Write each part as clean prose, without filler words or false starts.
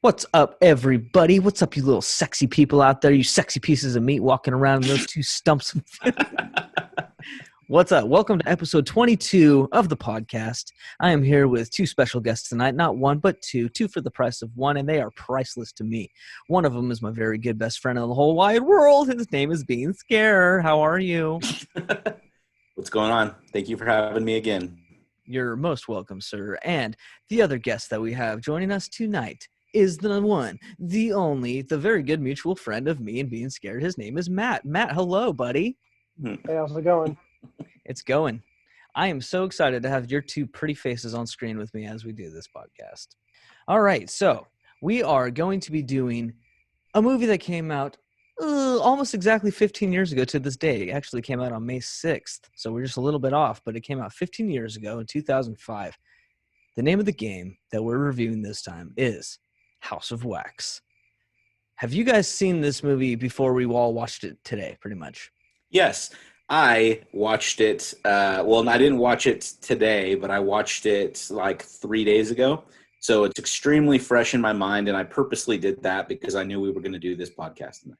What's up, everybody? What's up, you little sexy people out there? You sexy pieces of meat walking around in those two stumps. What's up? Welcome to episode 22 of the podcast. I am here with two special guests tonight. Not one, but two. Two for the price of one, and they are priceless to me. One of them is my very good best friend in the whole wide world. His name is Bean Scare. How are you? What's going on? Thank you for having me again. You're most welcome, sir. And the other guest that we have joining us tonight is the one, the only, the very good mutual friend of me and Being Scared. His name is Matt. Matt, hello, buddy. Hey, how's it going? It's going. I am so excited to have your two pretty faces on screen with me as we do this podcast. All right, so we are going to be doing a movie that came out almost exactly 15 years ago to this day. It actually came out on May 6th, so we're just a little bit off, but it came out 15 years ago in 2005. The name of the game that we're reviewing this time is House of Wax. Have you guys seen this movie before we all watched it today, pretty much? Yes, I watched it. Well, I didn't watch it today, but I watched it like 3 days ago. So it's extremely fresh in my mind, and I purposely did that because I knew we were going to do this podcast tonight.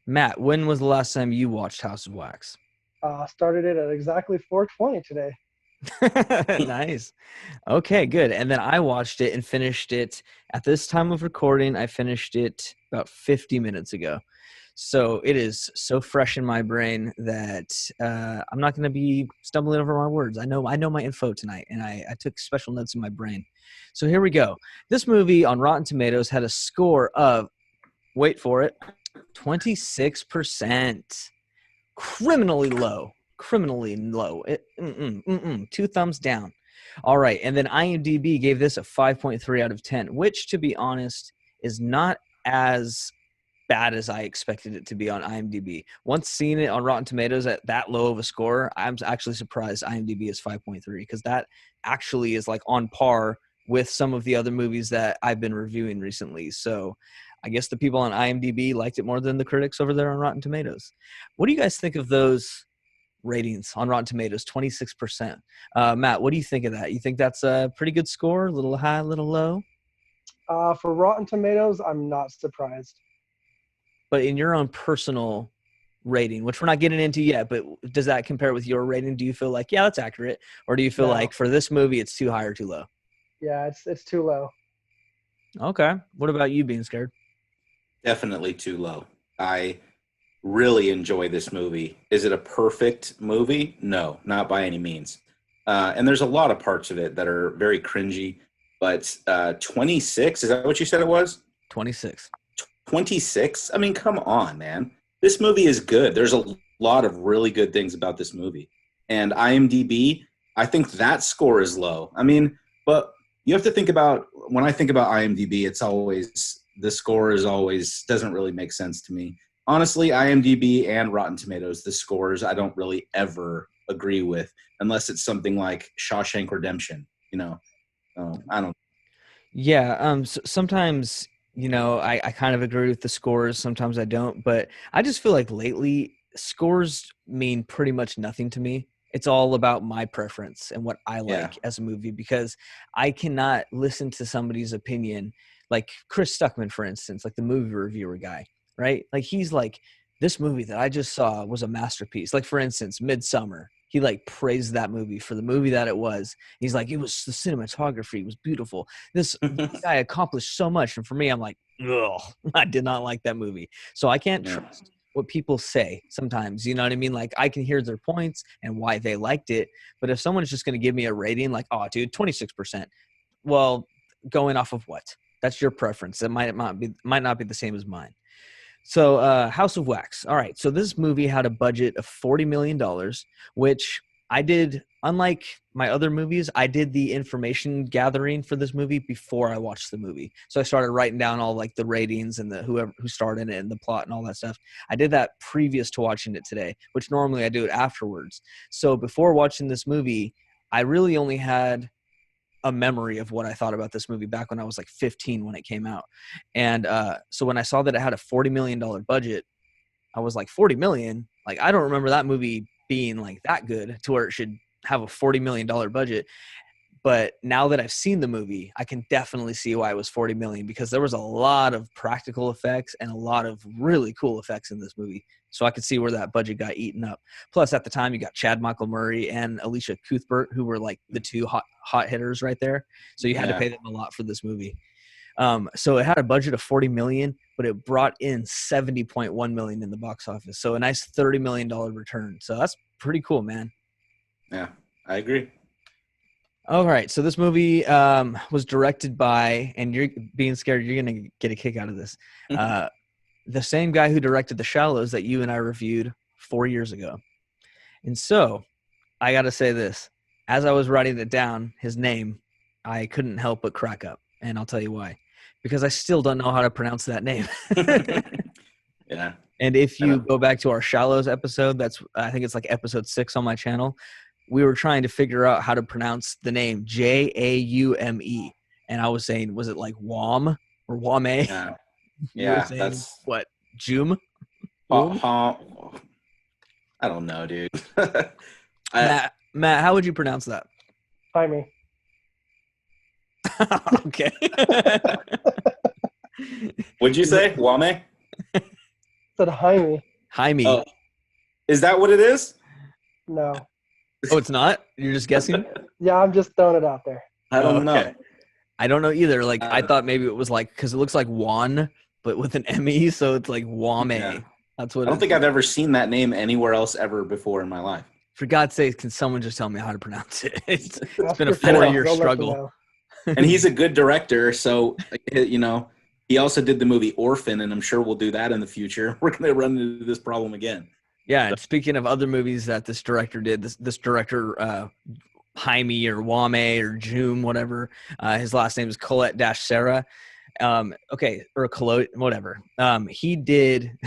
Matt, when was the last time you watched House of Wax? Started it at exactly 4:20 today. Nice. Okay, good. And then I watched it and finished it at this time of recording. I finished it about 50 minutes ago. So it is so fresh in my brain that I'm not going to be stumbling over my words. I know my info tonight, and I took special notes in my brain. So here we go. This movie on Rotten Tomatoes had a score of, wait for it, 26%. Criminally low. Two thumbs down. All right. And then IMDb gave this a 5.3 out of 10, which, to be honest, is not as bad as I expected it to be on IMDb. Once seeing it on Rotten Tomatoes at that low of a score, I'm actually surprised IMDb is 5.3 because that actually is like on par with some of the other movies that I've been reviewing recently. So I guess the people on IMDb liked it more than the critics over there on Rotten Tomatoes. What do you guys think of those ratings on Rotten Tomatoes? 26%. Matt, what do you think of that? You think that's a pretty good score? A little high, a little low? For Rotten Tomatoes, I'm not surprised. But in your own personal rating, which we're not getting into yet, but does that compare with your rating? Do you feel like, yeah, that's accurate? Or do you feel like for this movie, it's too high or too low? Yeah, it's too low. Okay. What about you, Being Scared? Definitely too low. I really enjoy this movie. Is it a perfect movie? No, not by any means. And there's a lot of parts of it that are very cringy, but 26, is that what you said it was? 26. 26? I mean, come on, man. This movie is good. There's a lot of really good things about this movie. And IMDb, I think that score is low. I mean, but you have to think about, when I think about IMDb, it's always, the score is always, doesn't really make sense to me. Honestly, IMDb and Rotten Tomatoes, the scores I don't really ever agree with, unless it's something like Shawshank Redemption, you know. I don't. Yeah, sometimes, I kind of agree with the scores. Sometimes I don't. But I just feel like lately, scores mean pretty much nothing to me. It's all about my preference and what I like as a movie, because I cannot listen to somebody's opinion, like Chris Stuckman, for instance, like the movie reviewer guy, right? Like he's like, this movie that I just saw was a masterpiece. Like, for instance, Midsummer. He like praised that movie for the movie that it was. He's like, it was the cinematography was beautiful. This guy accomplished so much. And for me, I'm like, ugh, I did not like that movie. So I can't trust what people say sometimes, you know what I mean? Like I can hear their points and why they liked it. But if someone's just going to give me a rating like, oh, dude, 26%, well, going off of what? That's your preference. It might not be the same as mine. So House of Wax. All right. So this movie had a budget of $40 million, which I did, unlike my other movies, I did the information gathering for this movie before I watched the movie. So I started writing down all like the ratings and the who starred in it and the plot and all that stuff. I did that previous to watching it today, which normally I do it afterwards. So before watching this movie, I really only had a memory of what I thought about this movie back when I was like 15 when it came out. And so when I saw that it had a $40 million budget, I was like, 40 million? Like, I don't remember that movie being like that good to where it should have a $40 million budget. But now that I've seen the movie, I can definitely see why it was 40 million, because there was a lot of practical effects and a lot of really cool effects in this movie. So I could see where that budget got eaten up. Plus, at the time, you got Chad Michael Murray and Alicia Cuthbert, who were like the two hot hitters right there. So you had to Yeah. pay them a lot for this movie. So it had a budget of 40 million, but it brought in 70.1 million in the box office. So a nice $30 million return. So that's pretty cool, man. Yeah, I agree. All right. So this movie was directed by, and you're being scared, you're going to get a kick out of this. The same guy who directed The Shallows that you and I reviewed 4 years ago. And so I got to say this. As I was writing it down, his name, I couldn't help but crack up. And I'll tell you why. Because I still don't know how to pronounce that name. Yeah. And if you go back to our Shallows episode, I think it's like episode 6 on my channel, we were trying to figure out how to pronounce the name Jaume. And I was saying, was it like Wam or Wame? Yeah. You were Yeah, saying, that's what, Jum? I don't know, dude. Matt, how would you pronounce that? Jaime. Okay. What'd you say? Wame? Said Jaime. Jaime. Oh, is that what it is? No. Oh, it's not? You're just guessing? Yeah, I'm just throwing it out there. I don't know. Okay. I don't know either. Like, I thought maybe it was like, because it looks like Juan, but with an M-E, so it's like Wame. Yeah. That's what I don't think I've ever seen that name anywhere else ever before in my life. For God's sake, can someone just tell me how to pronounce it? It's Ask been a your friends, 4-year they'll let you struggle. know. And he's a good director, so you know, he also did the movie Orphan, and I'm sure we'll do that in the future. We're going to run into this problem again. Yeah, and speaking of other movies that this director did, this director, Jaime or Wame or June, whatever, his last name is Colette-Sarah. Okay, or Colette, whatever. He did,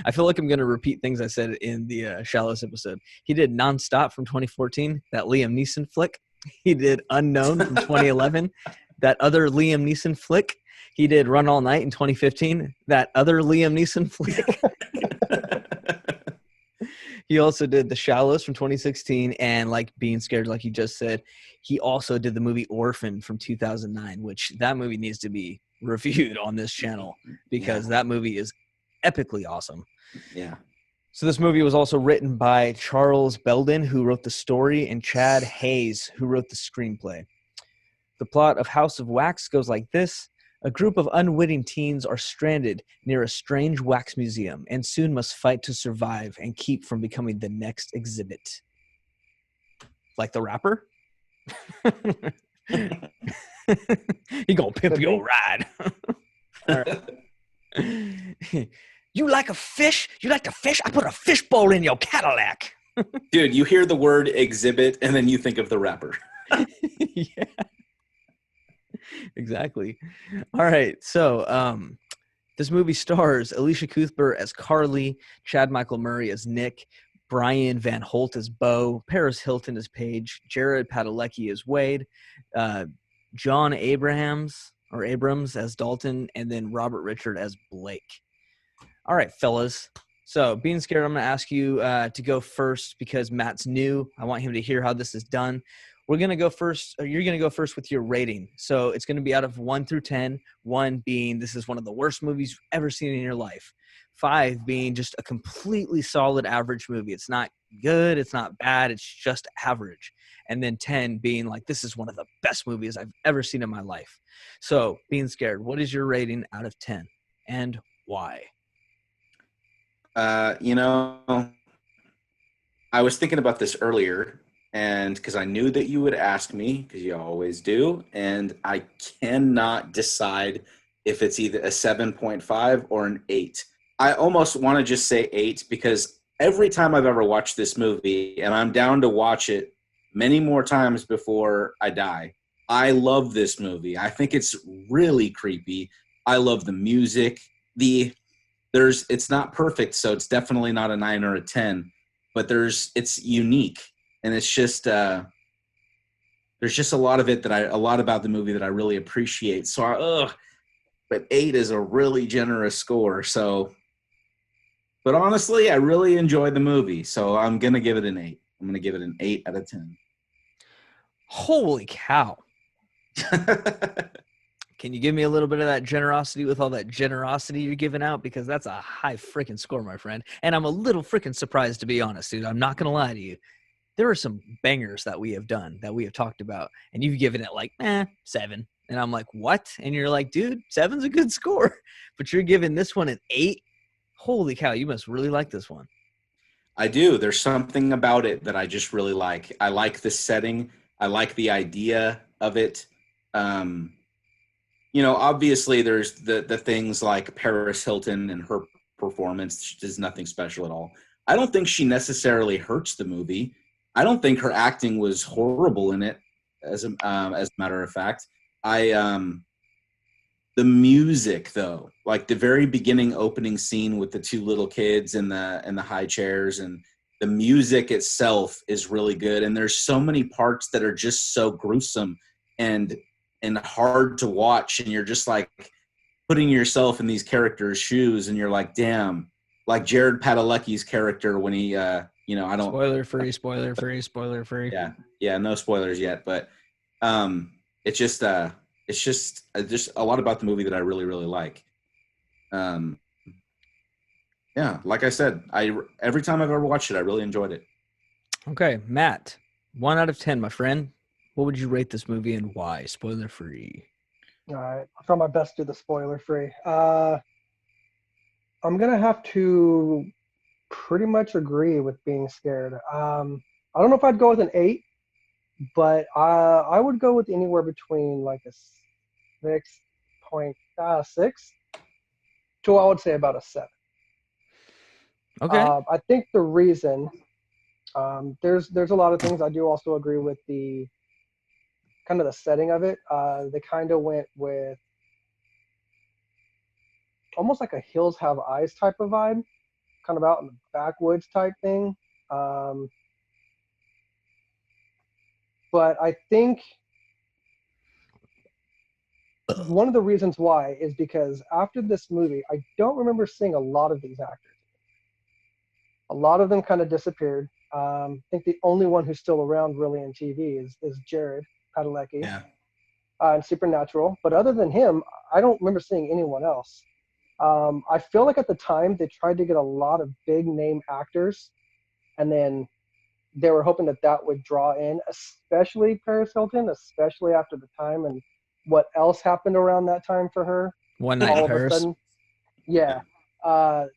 I feel like I'm going to repeat things I said in the Shallows episode. He did Nonstop from 2014, that Liam Neeson flick. He did Unknown from 2011, that other Liam Neeson flick. He did Run All Night in 2015, that other Liam Neeson flick. He also did The Shallows from 2016, and like Being Scared, like you just said, he also did the movie Orphan from 2009, which that movie needs to be reviewed on this channel because that movie is epically awesome. Yeah. So this movie was also written by Charles Belden, who wrote the story, and Chad Hayes, who wrote the screenplay. The plot of House of Wax goes like this. A group of unwitting teens are stranded near a strange wax museum and soon must fight to survive and keep from becoming the next exhibit. Like the rapper? He gonna pimp your ride. All right. You like a fish? You like to fish? I put a fishbowl in your Cadillac. Dude, you hear the word exhibit and then you think of the rapper. Yeah. Exactly. All right. So this movie stars Alicia Cuthbert as Carly, Chad Michael Murray as Nick, Brian Van Holt as Bo, Paris Hilton as Paige, Jared Padalecki as Wade, John Abrams as Dalton, and then Robert Richard as Blake. All right, fellas. So, Being Scared, I'm going to ask you to go first because Matt's new. I want him to hear how this is done. We're going to go first. You're going to go first with your rating. So, it's going to be out of 1 through 10. 1 being this is one of the worst movies you've ever seen in your life. 5 being just a completely solid average movie. It's not good. It's not bad. It's just average. And then 10 being like, this is one of the best movies I've ever seen in my life. So, Being Scared, what is your rating out of 10 and why? You know, I was thinking about this earlier, and because I knew that you would ask me, because you always do, and I cannot decide if it's either a 7.5 or an 8. I almost want to just say 8 because every time I've ever watched this movie, and I'm down to watch it many more times before I die, I love this movie. I think it's really creepy. I love the music. It's not perfect, so it's definitely not a 9 or a 10, but it's unique, and it's just there's just a lot about the movie that I really appreciate. So but 8 is a really generous score. So, but honestly, I really enjoyed the movie, so I'm gonna give it an 8. I'm gonna give it an 8 out of 10. Holy cow. Can you give me a little bit of that generosity with all that generosity you're giving out? Because that's a high freaking score, my friend. And I'm a little freaking surprised, to be honest, dude. I'm not going to lie to you. There are some bangers that we have done, that we have talked about, and you've given it like, 7. And I'm like, what? And you're like, dude, 7's a good score. But you're giving this one an 8? Holy cow, you must really like this one. I do. There's something about it that I just really like. I like the setting. I like the idea of it. Um, obviously there's the things like Paris Hilton and her performance is nothing special at all. I don't think she necessarily hurts the movie. I don't think her acting was horrible in it. As a matter of fact, I the music though, like the very beginning opening scene with the two little kids in the high chairs, and the music itself is really good. And there's so many parts that are just so gruesome and hard to watch, and you're just like putting yourself in these characters' shoes, and you're like, damn, like Jared Padalecki's character when he I don't Spoiler free. yeah, no spoilers yet, but it's just a lot about the movie that I really really like. Yeah, like I said, every time I've ever watched it, I really enjoyed it. Okay, Matt, 1 out of 10, my friend. What would you rate this movie and why? Spoiler free. All right, I'll try my best to do the spoiler free. I'm gonna have to pretty much agree with being scared. I don't know if I'd go with an 8, but I would go with anywhere between like a 6.6 to, I would say, about a 7. Okay. I think the reason there's a lot of things. I do also agree with the kind of the setting of it. They kind of went with almost like a Hills Have Eyes type of vibe, kind of out in the backwoods type thing. But I think one of the reasons why is because after this movie, I don't remember seeing a lot of these actors. A lot of them kind of disappeared. I think the only one who's still around really in TV is Jared Padalecki in Supernatural. But other than him, I don't remember seeing anyone else. I feel like at the time they tried to get a lot of big name actors, and then they were hoping that would draw in, especially Paris Hilton, especially after the time and what else happened around that time for her. One Night in Paris. Of a sudden, yeah.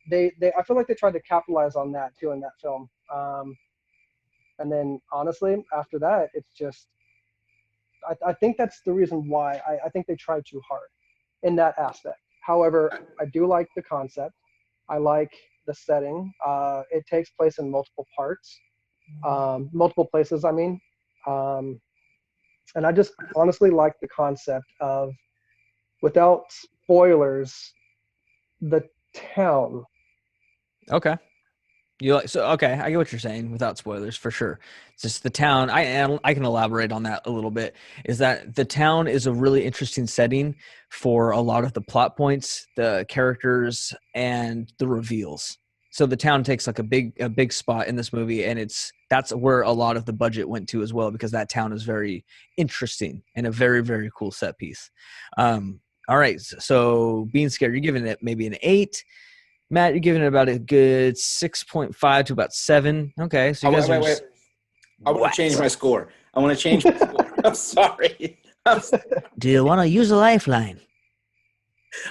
They I feel like they tried to capitalize on that too in that film. And then honestly, after that, it's just I think that's the reason why I think they tried too hard in that aspect. However, I do like the concept. I like the setting. It takes place in multiple parts, multiple places, I mean. And I just honestly like the concept of, without spoilers, the town. Okay. Okay, I get what you're saying without spoilers for sure. It's just the town. I can elaborate on that a little bit. Is that the town is a really interesting setting for a lot of the plot points, the characters, and the reveals. So the town takes like a big spot in this movie, and that's where a lot of the budget went to as well, because that town is very interesting and a very very cool set piece. All right, so being scared, you're giving it maybe an 8. Matt, you're giving it about a good 6.5 to about 7. Okay, so you guys are wait. I want to change my score. I'm sorry. Do you want to use a lifeline?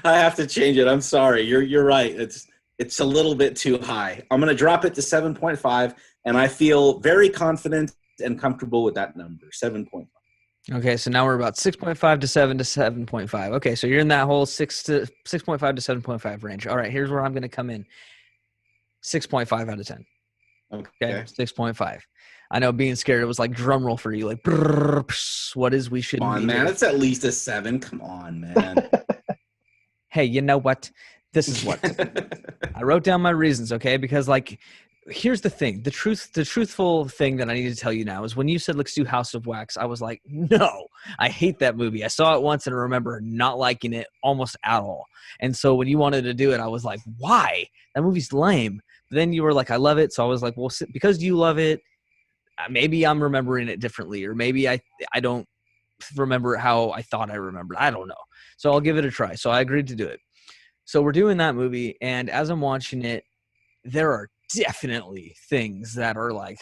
I have to change it. I'm sorry. You're right. It's a little bit too high. I'm going to drop it to 7.5, and I feel very confident and comfortable with that number, 7.5. Okay, so now we're about 6.5 to 7 to 7.5. Okay, so you're in that whole 6.5 to 7.5 range. All right, here's where I'm going to come in. 6.5 out of 10. Okay, 6.5. I know being scared, it was like drum roll for you, like brrr, psh, what is we should be. Come on, man. It's at least a 7. Come on, man. Hey, you know what? This is what I wrote down my reasons, okay? Because like, here's the thing. The truthful thing that I need to tell you now is when you said let's do House of Wax, I was like, no, I hate that movie. I saw it once and I remember not liking it almost at all. And so when you wanted to do it, I was like, why? That movie's lame. But then you were like, I love it. So I was like, well, because you love it, maybe I'm remembering it differently, or maybe I don't remember how I thought I remembered. I don't know. So I'll give it a try. So I agreed to do it. So we're doing that movie, and as I'm watching it, there are definitely things that are like,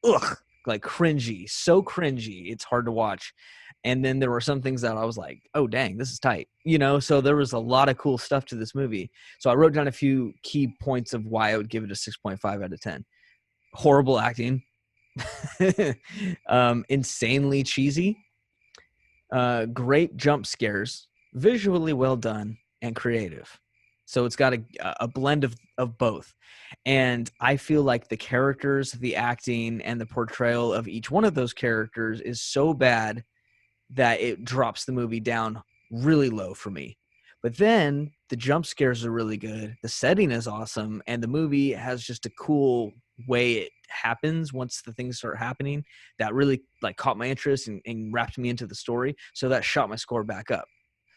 ugh, like cringy, so cringy. It's hard to watch. And then there were some things that I was like, oh, dang, this is tight. So there was a lot of cool stuff to this movie. So I wrote down a few key points of why I would give it a 6.5 out of 10. Horrible acting, insanely cheesy, great jump scares, visually well done, and creative. So it's got a blend of both. And I feel like the characters, the acting, and the portrayal of each one of those characters is so bad that it drops the movie down really low for me. But then the jump scares are really good. The setting is awesome. And the movie has just a cool way it happens once the things start happening that really like caught my interest and wrapped me into the story. So that shot my score back up.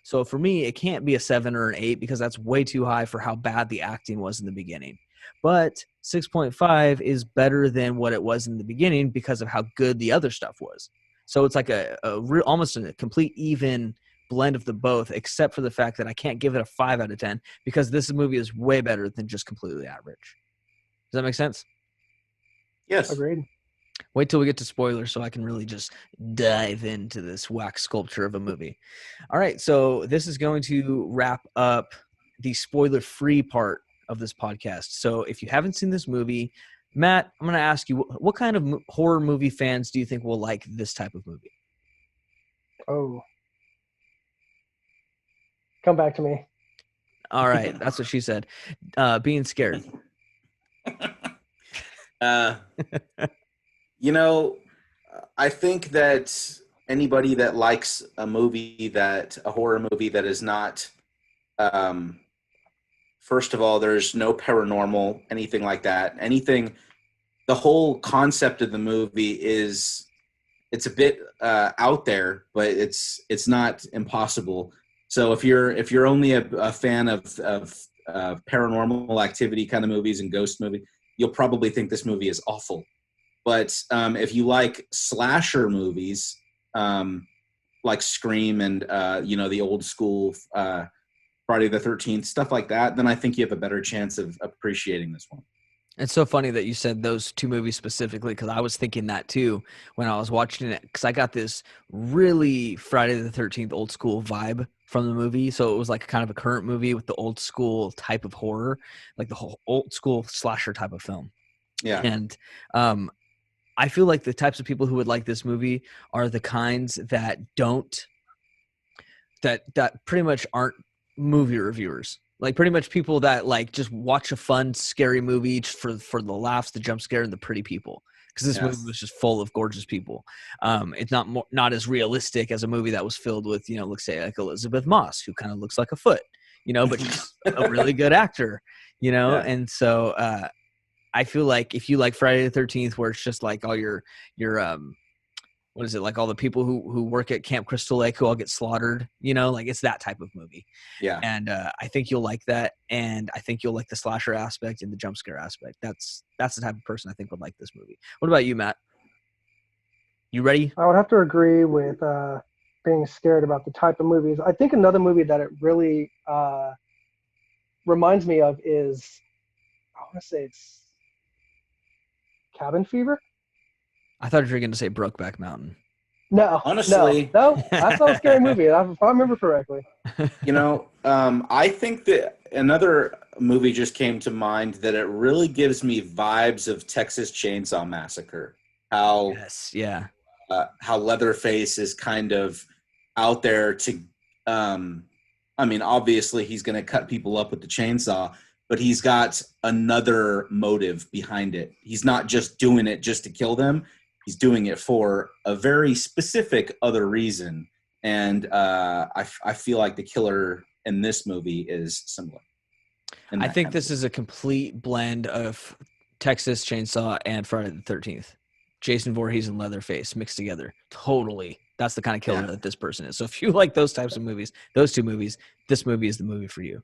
So for me, it can't be a 7 or an 8 because that's way too high for how bad the acting was in the beginning. But 6.5 is better than what it was in the beginning because of how good the other stuff was. So it's like a real, almost a complete even blend of the both, except for the fact that I can't give it a 5 out of 10 because this movie is way better than just completely average. Does that make sense? Yes. Agreed. Wait till we get to spoilers so I can really just dive into this wax sculpture of a movie. All right, so this is going to wrap up the spoiler-free part of this podcast. So if you haven't seen this movie, Matt, I'm going to ask you, what kind of horror movie fans do you think will like this type of movie? Oh, come back to me. All right, that's what she said. Being scared. Uh, you know, I think that anybody that likes a horror movie that is not, first of all, there's no paranormal, anything like that. The whole concept of the movie it's a bit out there, but it's not impossible. So if you're only a fan of paranormal activity kind of movies and ghost movie, you'll probably think this movie is awful. But if you like slasher movies, like Scream and the old school Friday the 13th, stuff like that, then I think you have a better chance of appreciating this one. It's so funny that you said those two movies specifically because I was thinking that too when I was watching it because I got this really Friday the 13th old school vibe from the movie. So it was like kind of a current movie with the old school type of horror, like the whole old school slasher type of film. Yeah. And I feel like the types of people who would like this movie are the kinds that pretty much aren't movie reviewers. Like pretty much people that like just watch a fun, scary movie for the laughs, the jump scare, and the pretty people. Because this movie was just full of gorgeous people. It's not as realistic as a movie that was filled with, let's say like Elizabeth Moss, who kind of looks like a foot, but she's a really good actor, Yeah. And so I feel like if you like Friday the 13th, where it's just like all your what is it, like all the people who work at Camp Crystal Lake who all get slaughtered, like it's that type of movie. Yeah. And I think you'll like that, and I think you'll like the slasher aspect and the jump scare aspect. That's the type of person I think would like this movie. What about you, Matt? You ready? I would have to agree with being scared about the type of movies. I think another movie that it really reminds me of is, I want to say it's Cabin Fever. I thought you were going to say Brokeback Mountain. No, honestly, no, that's not a scary movie. If I remember correctly. I think that another movie just came to mind that it really gives me vibes of Texas Chainsaw Massacre. Yes, yeah. How Leatherface is kind of out there to, obviously he's going to cut people up with the chainsaw, but he's got another motive behind it. He's not just doing it just to kill them. He's doing it for a very specific other reason. And I feel like the killer in this movie is similar. I think this is a complete blend of Texas Chainsaw and Friday the 13th. Jason Voorhees and Leatherface mixed together. Totally. That's the kind of killer that this person is. So if you like those types of movies, those two movies, this movie is the movie for you.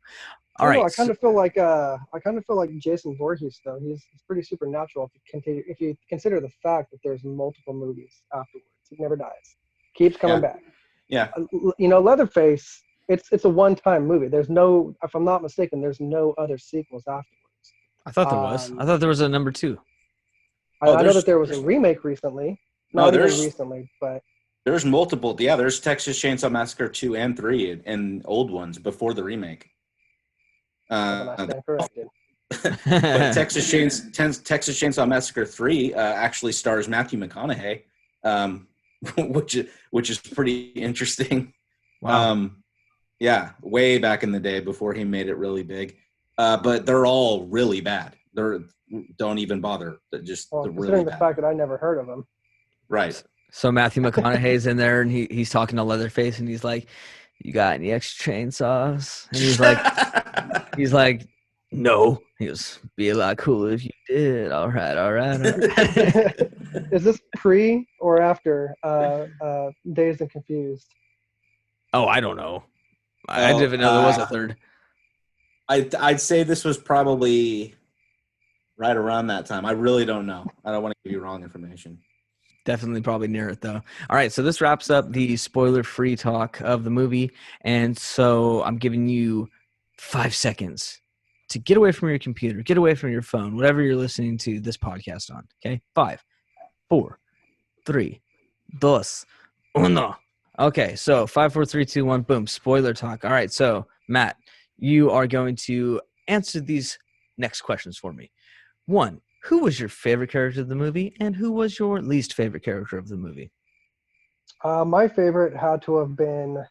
I All don't know. right. I kind of feel like Jason Voorhees though. He's pretty supernatural if you consider the fact that there's multiple movies afterwards. He never dies. Keeps coming Yeah. back. Yeah. Leatherface. It's a one-time movie. There's no, if I'm not mistaken, there's no other sequels afterwards. I thought there was. I thought there was a number 2. I know that there was a remake recently. Not even recently, but there's multiple. Yeah, there's Texas Chainsaw Massacre 2 and 3 and old ones before the remake. I stand corrected. But Texas Chainsaw Massacre 3 actually stars Matthew McConaughey, which is pretty interesting. Wow. Yeah, way back in the day before he made it really big. But they're all really bad. Don't even bother. They're Considering really the bad. fact that I never heard of him. Right. So Matthew McConaughey's in there and he's talking to Leatherface and he's like, "You got any extra chainsaws?" And he's like, "No." He goes, "Be a lot cooler if you did." All right. Is this pre or after Dazed and Confused? Oh, I don't know. I didn't even know there was a third. I'd say this was probably right around that time. I really don't know. I don't want to give you wrong information. Definitely probably near it, though. All right, so this wraps up the spoiler-free talk of the movie. And so I'm giving you 5 seconds to get away from your computer, get away from your phone, whatever you're listening to this podcast on. Okay? 5, 4, 3, 2, 1. Okay, so 5, 4, 3, 2, 1, boom, spoiler talk. All right, so Matt, you are going to answer these next questions for me. 1, who was your favorite character of the movie, and who was your least favorite character of the movie? My favorite had to have been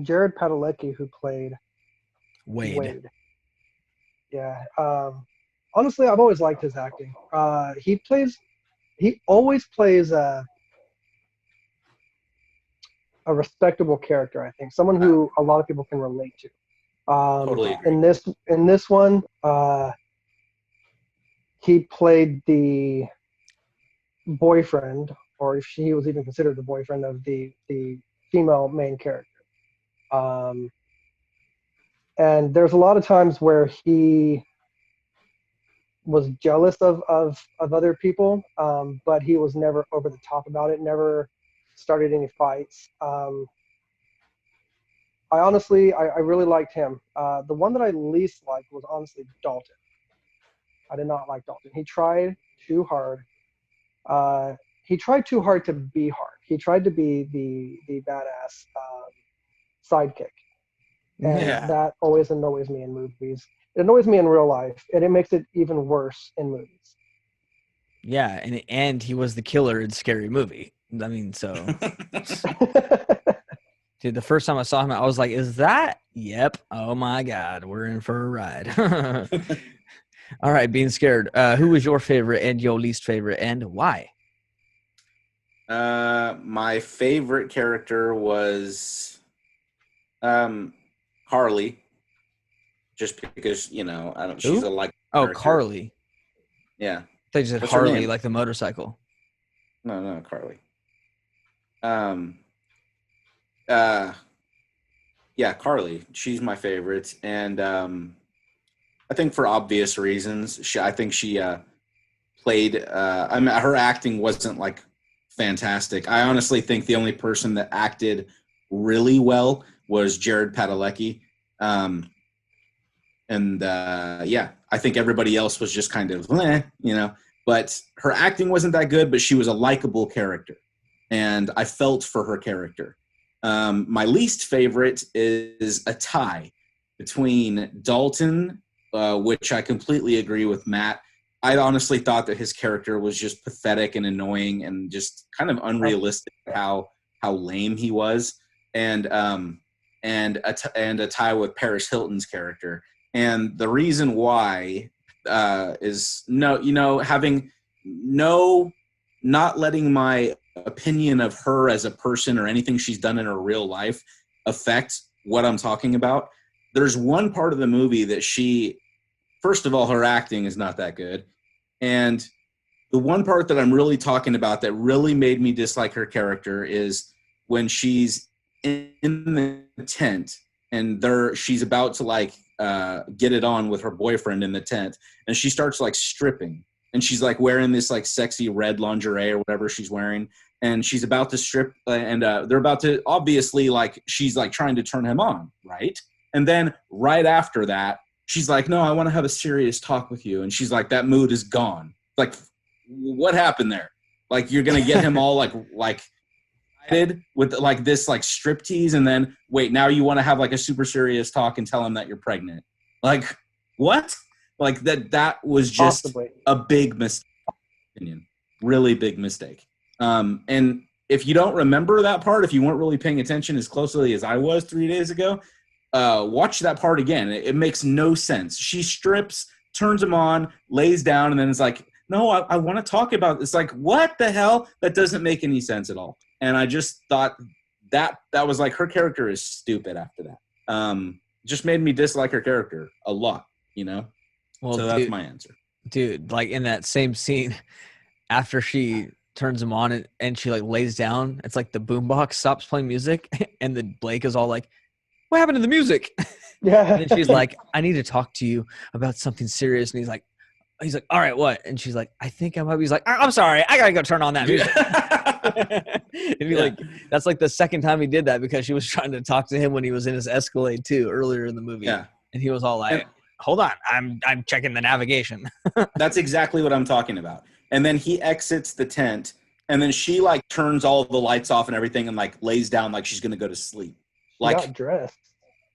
Jared Padalecki, who played Wade. Yeah. Honestly, I've always liked his acting. He always plays a respectable character. I think someone who a lot of people can relate to. Totally agree. In this one, he played the boyfriend, or if he was even considered the boyfriend of the female main character. And there's a lot of times where he was jealous of other people, but he was never over the top about it, never started any fights. I really liked him. The one that I least liked was honestly Dalton. I did not like Dalton. He tried too hard. He tried too hard to be hard. He tried to be the badass sidekick. And that always annoys me in movies. It annoys me in real life, and it makes it even worse in movies. Yeah, and he was the killer in Scary Movie. I mean, so dude, the first time I saw him, I was like, "Is that?" Yep. Oh my God, we're in for a ride. All right, being scared. Who was your favorite and your least favorite, and why? My favorite character was Harley, just because she's a character. Carly. Yeah, They just said What's her Harley, name? like the motorcycle. No, Carly. Yeah, Carly. She's my favorite, and I think for obvious reasons. I think she played. Her acting wasn't like fantastic. I honestly think the only person that acted really well was Jared Padalecki. I think everybody else was just kind of, But her acting wasn't that good, but she was a likable character, and I felt for her character. My least favorite is a tie between Dalton, which I completely agree with Matt. I honestly thought that his character was just pathetic and annoying and just kind of unrealistic how lame he was, and a tie with Paris Hilton's character. And the reason why is not letting my opinion of her as a person or anything she's done in her real life affect what I'm talking about. There's one part of the movie that first of all, her acting is not that good. And the one part that I'm really talking about that really made me dislike her character is when she's in the tent and she's about to like get it on with her boyfriend in the tent, and she starts like stripping, and she's like wearing this like sexy red lingerie or whatever she's wearing, and she's about to strip, and they're about to, obviously, like she's like trying to turn him on, right? And then right after that, she's like, no, I want to have a serious talk with you, and she's like, that mood is gone. Like, what happened there? Like, you're gonna get him all like with like this like striptease, and then wait, now you want to have like a super serious talk and tell him that you're pregnant? Like, what? Like that was just Possibly. a big mistake, opinion. Really big mistake. And if you don't remember that part, if you weren't really paying attention as closely as I was 3 days ago, watch that part again. It makes no sense. She strips, turns him on, lays down, and then it's like, no, I want to talk about this. Like, what the hell? That doesn't make any sense at all. And I just thought that was like, her character is stupid after that. Just made me dislike her character a lot, you know? Well, so that's my answer. Dude, like in that same scene, after she turns him on and she like lays down, it's like the boombox stops playing music, and then Blake is all like, what happened to the music? Yeah. And then she's like, I need to talk to you about something serious. And he's like, all right, what? And she's like, I think I might be. He's like, I'm sorry, I gotta go turn on that music. And be like, that's like the second time he did that, because she was trying to talk to him when he was in his Escalade too earlier in the movie. Yeah. And he was all like, hold on, I'm checking the navigation. That's exactly what I'm talking about. And then he exits the tent, and then she like turns all the lights off and everything, and like lays down like she's gonna go to sleep. Like, not dressed.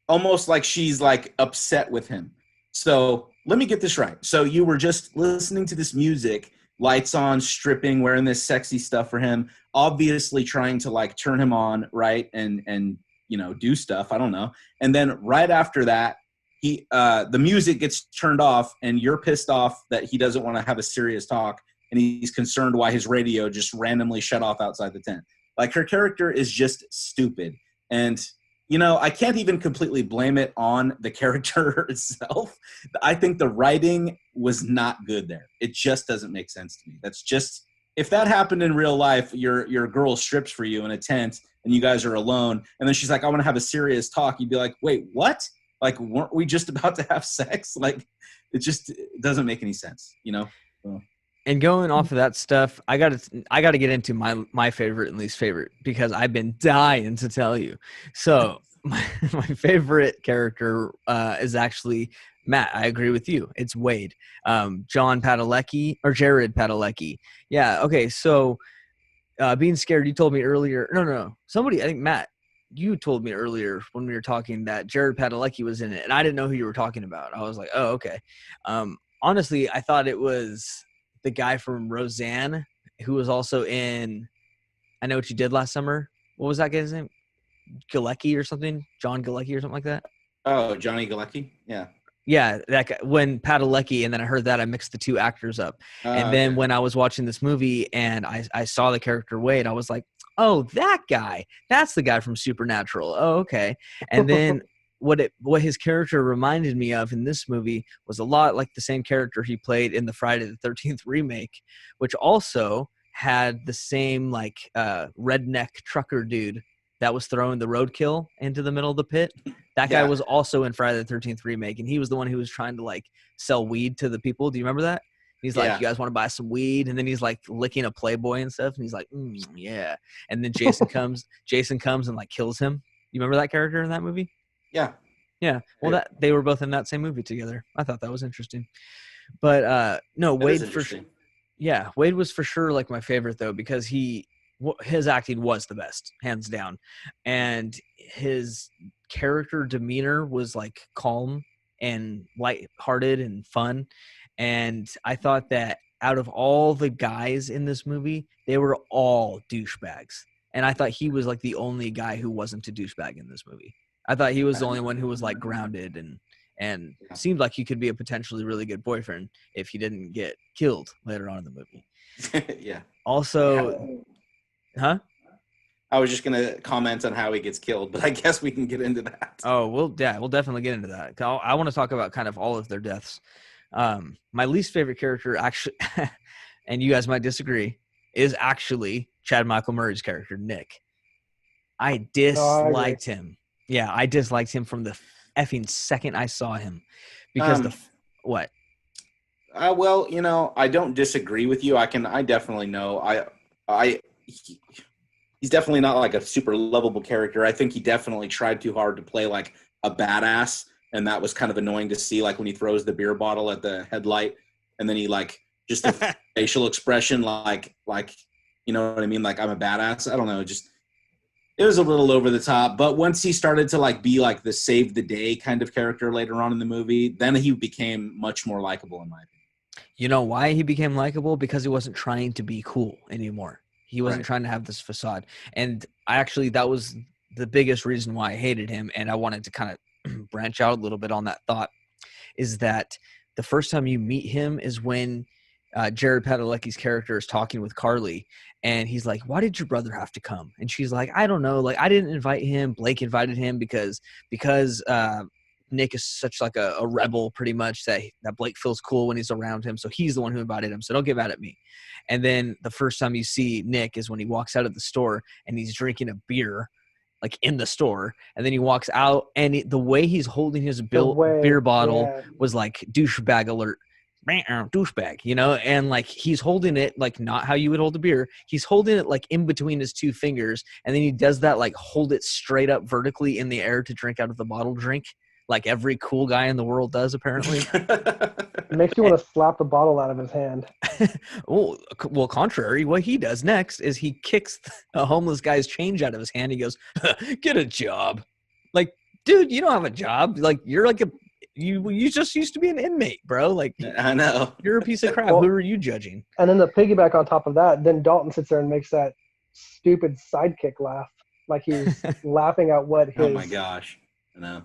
Almost like she's like upset with him. So let me get this right. So you were just listening to this music, lights on, stripping, wearing this sexy stuff for him, obviously trying to like turn him on, right? And you know, do stuff. I don't know. And then right after that, the music gets turned off, and you're pissed off that he doesn't want to have a serious talk, and he's concerned why his radio just randomly shut off outside the tent. Like, her character is just stupid. And you know, I can't even completely blame it on the character itself. I think the writing was not good there. It just doesn't make sense to me. That's just, if that happened in real life, your girl strips for you in a tent and you guys are alone, and then she's like, I want to have a serious talk. You'd be like, wait, what? Like, weren't we just about to have sex? Like, it doesn't make any sense, you know? So. And going off of that stuff, I gotta get into my favorite and least favorite, because I've been dying to tell you. So my favorite character is actually Matt. I agree with you. It's Wade, John Padalecki, or Jared Padalecki. Yeah. Okay. So being scared, you told me earlier. No. Somebody, I think Matt, you told me earlier when we were talking that Jared Padalecki was in it, and I didn't know who you were talking about. I was like, oh, okay. Honestly, I thought it was the guy from Roseanne, who was also in I Know What You Did Last Summer. What was that guy's name? Galecki or something? John Galecki or something like that? Oh, Johnny Galecki? Yeah. Yeah, that guy, when Padalecki, and then I heard that, I mixed the two actors up. And then when I was watching this movie and I saw the character Wade, I was like, oh, that guy. That's the guy from Supernatural. Oh, okay. And then what his character reminded me of in this movie was a lot like the same character he played in the Friday the 13th remake, which also had the same like redneck trucker dude that was throwing the roadkill into the middle of the pit. That guy was also in Friday the 13th remake, and he was the one who was trying to like sell weed to the people. Do you remember that? He's like, you guys want to buy some weed? And then he's like licking a Playboy and stuff, and he's like, yeah. And then Jason comes and like kills him. You remember that character in that movie? Yeah. Yeah. Well, they were both in that same movie together. I thought that was interesting. But no, Wade for sure. Yeah, Wade was for sure like my favorite though, because his acting was the best, hands down, and his character demeanor was like calm and lighthearted and fun. And I thought that out of all the guys in this movie, they were all douchebags. And I thought he was like the only guy who wasn't a douchebag in this movie. I thought he was the only one who was like grounded and seemed like he could be a potentially really good boyfriend if he didn't get killed later on in the movie. Yeah. Also, huh? I was just gonna comment on how he gets killed, but I guess we can get into that. Oh, we'll definitely get into that. I want to talk about kind of all of their deaths. My least favorite character, actually, and you guys might disagree, is actually Chad Michael Murray's character, Nick. I No, I agree. disliked him. Yeah, I disliked him from the effing second I saw him, because Um, what? well, I don't disagree with you. I definitely know. I, he, he's definitely not like a super lovable character. I think he definitely tried too hard to play like a badass, and that was kind of annoying to see. Like when he throws the beer bottle at the headlight, and then he like just the facial expression, like you know what I mean? Like I'm a badass. I don't know, just it was a little over the top. But once he started to like be like the save the day kind of character later on in the movie, then he became much more likable in my opinion. You know why he became likable? Because he wasn't trying to be cool anymore. He wasn't Right. trying to have this facade. And I actually, that was the biggest reason why I hated him. And I wanted to kind of branch out a little bit on that thought, is that the first time you meet him is when Jared Padalecki's character is talking with Carly, and he's like, "Why did your brother have to come?" And she's like, "I don't know. Like, I didn't invite him. Blake invited him because Nick is such like a rebel, pretty much that Blake feels cool when he's around him. So he's the one who invited him. So don't get mad at me." And then the first time you see Nick is when he walks out of the store and he's drinking a beer, like in the store, and then he walks out, and the way he's holding his The beer way, bottle yeah, was like douchebag alert, douchebag, and like he's holding it like not how you would hold a beer. He's holding it like in between his two fingers, and then he does that like hold it straight up vertically in the air to drink out of the bottle drink, like every cool guy in the world does apparently. makes you want to slap the bottle out of his hand. Well, contrary, what he does next is he kicks a homeless guy's change out of his hand. He goes, "Get a job." Like, dude, you don't have a job. Like, you're like you just used to be an inmate, bro. Like, I know. you're a piece of crap. Who Well, are you judging? and then the piggyback on top of that, then Dalton sits there and makes that stupid sidekick laugh, like he's laughing at what Oh my his gosh. I know.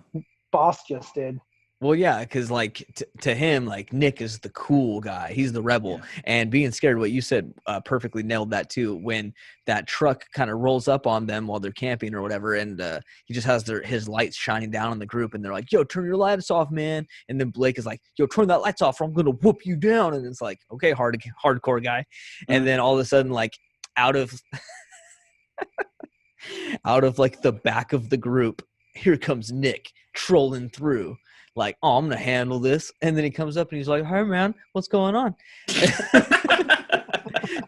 boss just did. Well, yeah, because like to him, like Nick is the cool guy. He's the rebel, Yeah. and being scared. What you said perfectly nailed that too. When that truck kind of rolls up on them while they're camping or whatever, and he just has his lights shining down on the group, and they're like, "Yo, turn your lights off, man!" And then Blake is like, "Yo, turn that lights off, or I'm gonna whoop you down." And it's like, "Okay, hardcore guy," and then all of a sudden, like out of out of like the back of the group, here comes Nick trolling through, like, "Oh, I'm gonna handle this." And then he comes up and he's like, "Hi, man, what's going on?"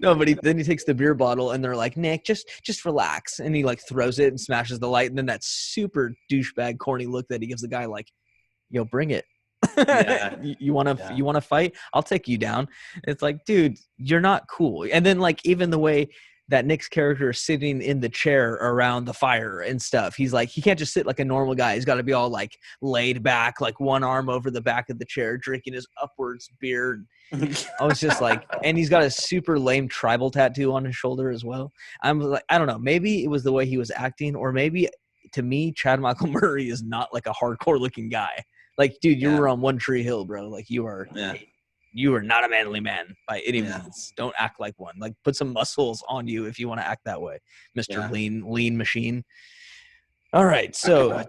No, but then he takes the beer bottle and they're like, "Nick, just relax." And he like throws it and smashes the light. And then that super douchebag, corny look that he gives the guy, like, "Yo, bring it." Yeah. You want to Yeah. fight? I'll take you down. It's like, dude, you're not cool. And then like even the way that Nick's character is sitting in the chair around the fire and stuff, he's like, he can't just sit like a normal guy. He's got to be all like laid back, like one arm over the back of the chair, drinking his upwards beer. I was just like, and he's got a super lame tribal tattoo on his shoulder as well. I'm like, I don't know, maybe it was the way he was acting, or maybe to me, Chad Michael Murray is not like a hardcore looking guy. Like, dude, you Yeah. were on One Tree Hill, bro. Like, you are not a manly man by any Yeah. means. Don't act like one. Like, put some muscles on you if you want to act that way, Mister Yeah. Lean Machine. All right, so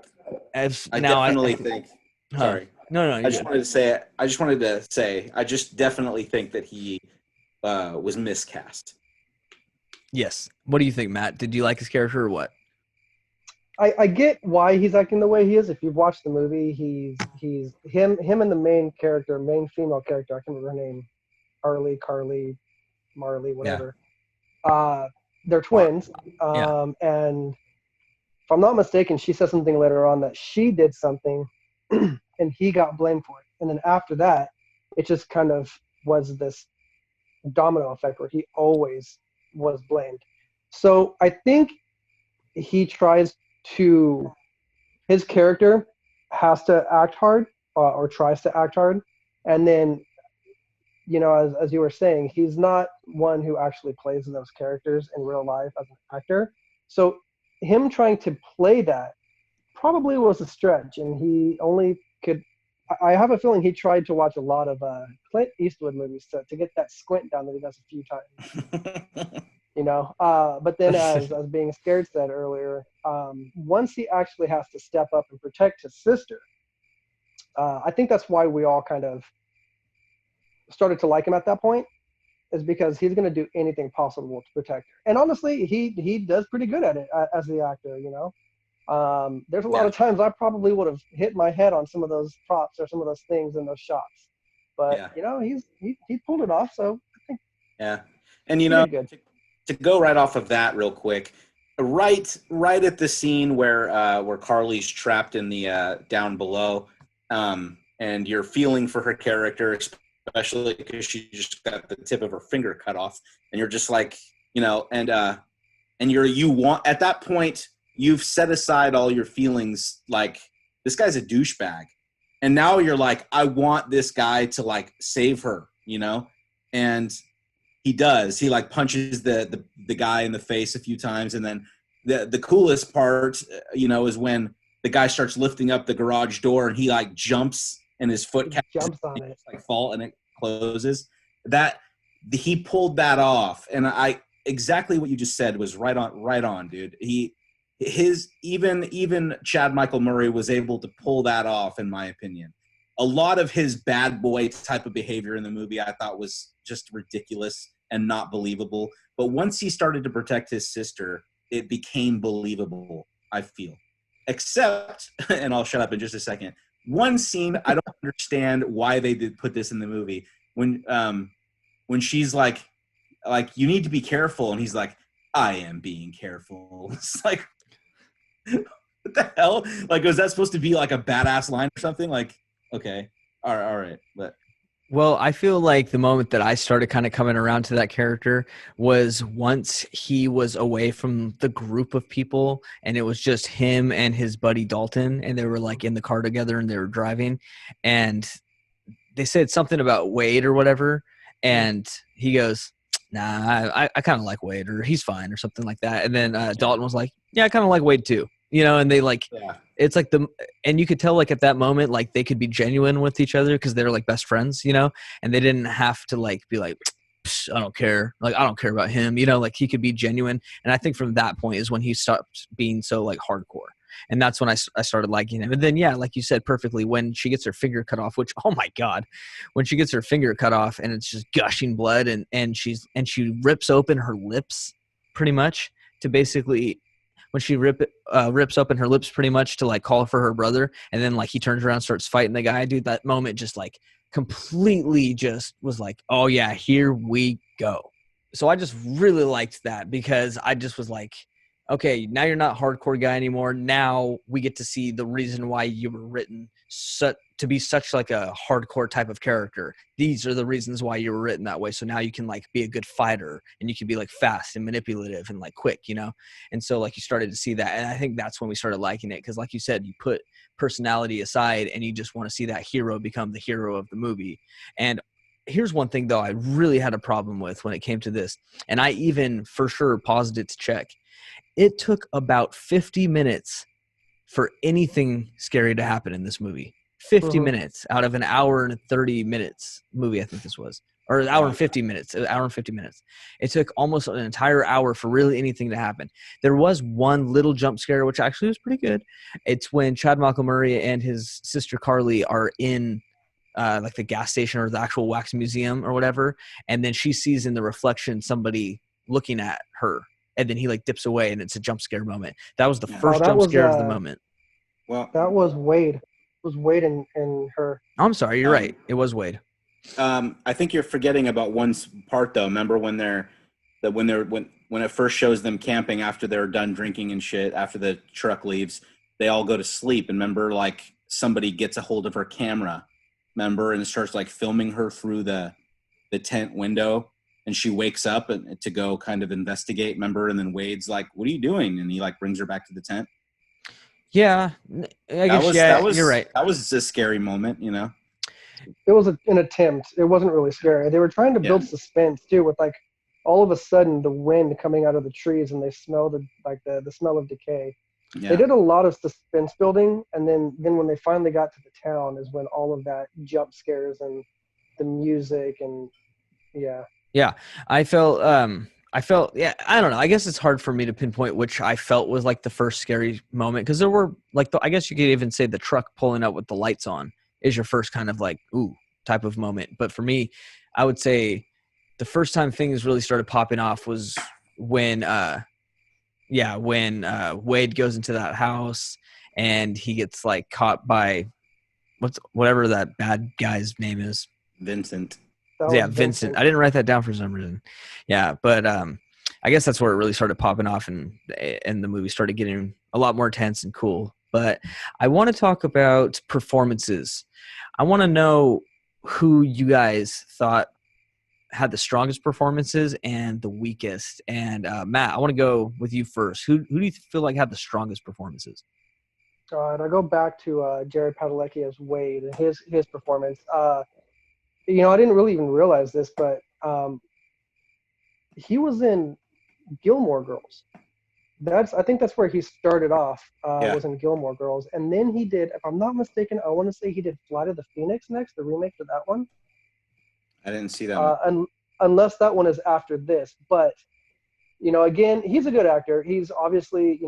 as I now definitely think. huh? Sorry. No, you're good. I just wanted to say. I just definitely think that he was miscast. Yes. What do you think, Matt? Did you like his character or what? I get why he's acting the way he is. If you've watched the movie, he's him and the main character, main female character. I can't remember her name, Carly, Marley, Yeah. whatever. They're twins, Yeah. and if I'm not mistaken, she says something later on that she did something, and he got blamed for it. And then after that, it just kind of was this domino effect where he always was blamed. So I think he tries to, his character has to act hard, or tries to act hard, and then as you were saying, he's not one who actually plays those characters in real life as an actor. So him trying to play that probably was a stretch, and he only could. I have a feeling he tried to watch a lot of Clint Eastwood movies to get that squint down that he does a few times. But then as being scared said earlier, once he actually has to step up and protect his sister, I think that's why we all kind of started to like him at that point, is because he's going to do anything possible to protect her. And honestly, he does pretty good at it as the actor. There's a lot Yeah, of times I probably would have hit my head on some of those props or some of those things in those shots, but yeah, he pulled it off. So I think yeah. And he did good. to go right off of that real quick, right at the scene where Carly's trapped in the down below, and you're feeling for her character, especially because she just got the tip of her finger cut off, and you're just like, and you want at that point you've set aside all your feelings, like this guy's a douchebag, and now you're like, I want this guy to like save her, and he does. He like punches the guy in the face a few times, and then the coolest part, is when the guy starts lifting up the garage door and he like jumps and his foot He catches jumps on it. like fall and it closes. That he pulled that off, and I exactly what you just said was right on, dude. Even Chad Michael Murray was able to pull that off, in my opinion. A lot of his bad boy type of behavior in the movie I thought was just ridiculous and not believable. But once he started to protect his sister, it became believable, I feel. Except, and I'll shut up in just a second, one scene I don't understand why they did put this in the movie. When she's like you need to be careful, and he's like, I am being careful. It's like, what the hell? Like, was that supposed to be like a badass line or something? Like, okay, all right, but Well, I feel like the moment that I started kind of coming around to that character was once he was away from the group of people and it was just him and his buddy Dalton, and they were like in the car together and they were driving, and they said something about Wade or whatever, and he goes, nah, I kind of like Wade, or he's fine, or something like that. And then Dalton was like, yeah, I kind of like Wade too, and they like, yeah, it's like and you could tell like at that moment, like they could be genuine with each other because they're like best friends, and they didn't have to like be like, I don't care. Like, I don't care about him, like he could be genuine. And I think from that point is when he stopped being so like hardcore. And that's when I started liking him. And then, yeah, like you said perfectly, when she gets her finger cut off, which, oh my God, when she gets her finger cut off and it's just gushing blood, and she rips open her lips pretty much to basically, when she rips open her lips pretty much to like call for her brother, and then like he turns around, starts fighting the guy, dude, that moment just like completely just was like, oh yeah, here we go. So I just really liked that because I just was like, okay, now you're not hardcore guy anymore. Now we get to see the reason why you were written to be such like a hardcore type of character. These are the reasons why you were written that way. So now you can like be a good fighter, and you can be like fast and manipulative and like quick, And so like you started to see that. And I think that's when we started liking it. Cause like you said, you put personality aside and you just want to see that hero become the hero of the movie. And here's one thing though I really had a problem with when it came to this. And I even for sure paused it to check. It took about 50 minutes for anything scary to happen in this movie. 50 Mm-hmm. minutes out of an hour and 30 minutes movie, I think this was. Or an hour and 50 minutes. An hour and 50 minutes. It took almost an entire hour for really anything to happen. There was one little jump scare, which actually was pretty good. It's when Chad Michael Murray and his sister Carly are in like the gas station or the actual wax museum or whatever, and then she sees in the reflection somebody looking at her, and then he like dips away, and it's a jump scare moment. That was the yeah. Oh, first jump scare of the moment. Well, that was Wade. It was Wade and her. I'm sorry, you're Um, right. It was Wade. I think you're forgetting about one part though. Remember when when it first shows them camping after they're done drinking and shit, after the truck leaves, they all go to sleep. And remember, like somebody gets a hold of her camera, remember, and starts like filming her through the tent window, and she wakes up and to go kind of investigate, remember, and then Wade's like, "What are you doing?" And he like brings her back to the tent. Yeah, I That guess, was that yeah, you're was right. that was a scary moment, It was an attempt. It wasn't really scary. They were trying to Yeah, build suspense too, with like all of a sudden the wind coming out of the trees and they smell the smell of decay. They yeah. did a lot of suspense building, and then when they finally got to the town is when all of that jump scares and the music and yeah. Yeah, I felt, yeah, I don't know. I guess it's hard for me to pinpoint which I felt was like the first scary moment, because there were like I guess you could even say the truck pulling out with the lights on is your first kind of like ooh type of moment. But for me, I would say the first time things really started popping off was when Wade goes into that house and he gets like caught by whatever that bad guy's name is. Vincent. That was Yeah, Vincent. Vincent. I didn't write that down for some reason. Yeah, but I guess that's where it really started popping off, and the movie started getting a lot more tense and cool. But I want to talk about performances. I want to know who you guys thought had the strongest performances and the weakest. And Matt, I want to go with you first. Who do you feel like had the strongest performances? And I go back to Jared Padalecki as Wade and his performance. I didn't really even realize this, but he was in Gilmore Girls. I think that's where he started off. Yeah, Was in Gilmore Girls, and then he did, if I'm not mistaken, I want to say he did Flight of the Phoenix next, the remake for that one. I didn't see that one. And unless that one is after this, but again, he's a good actor. He's obviously,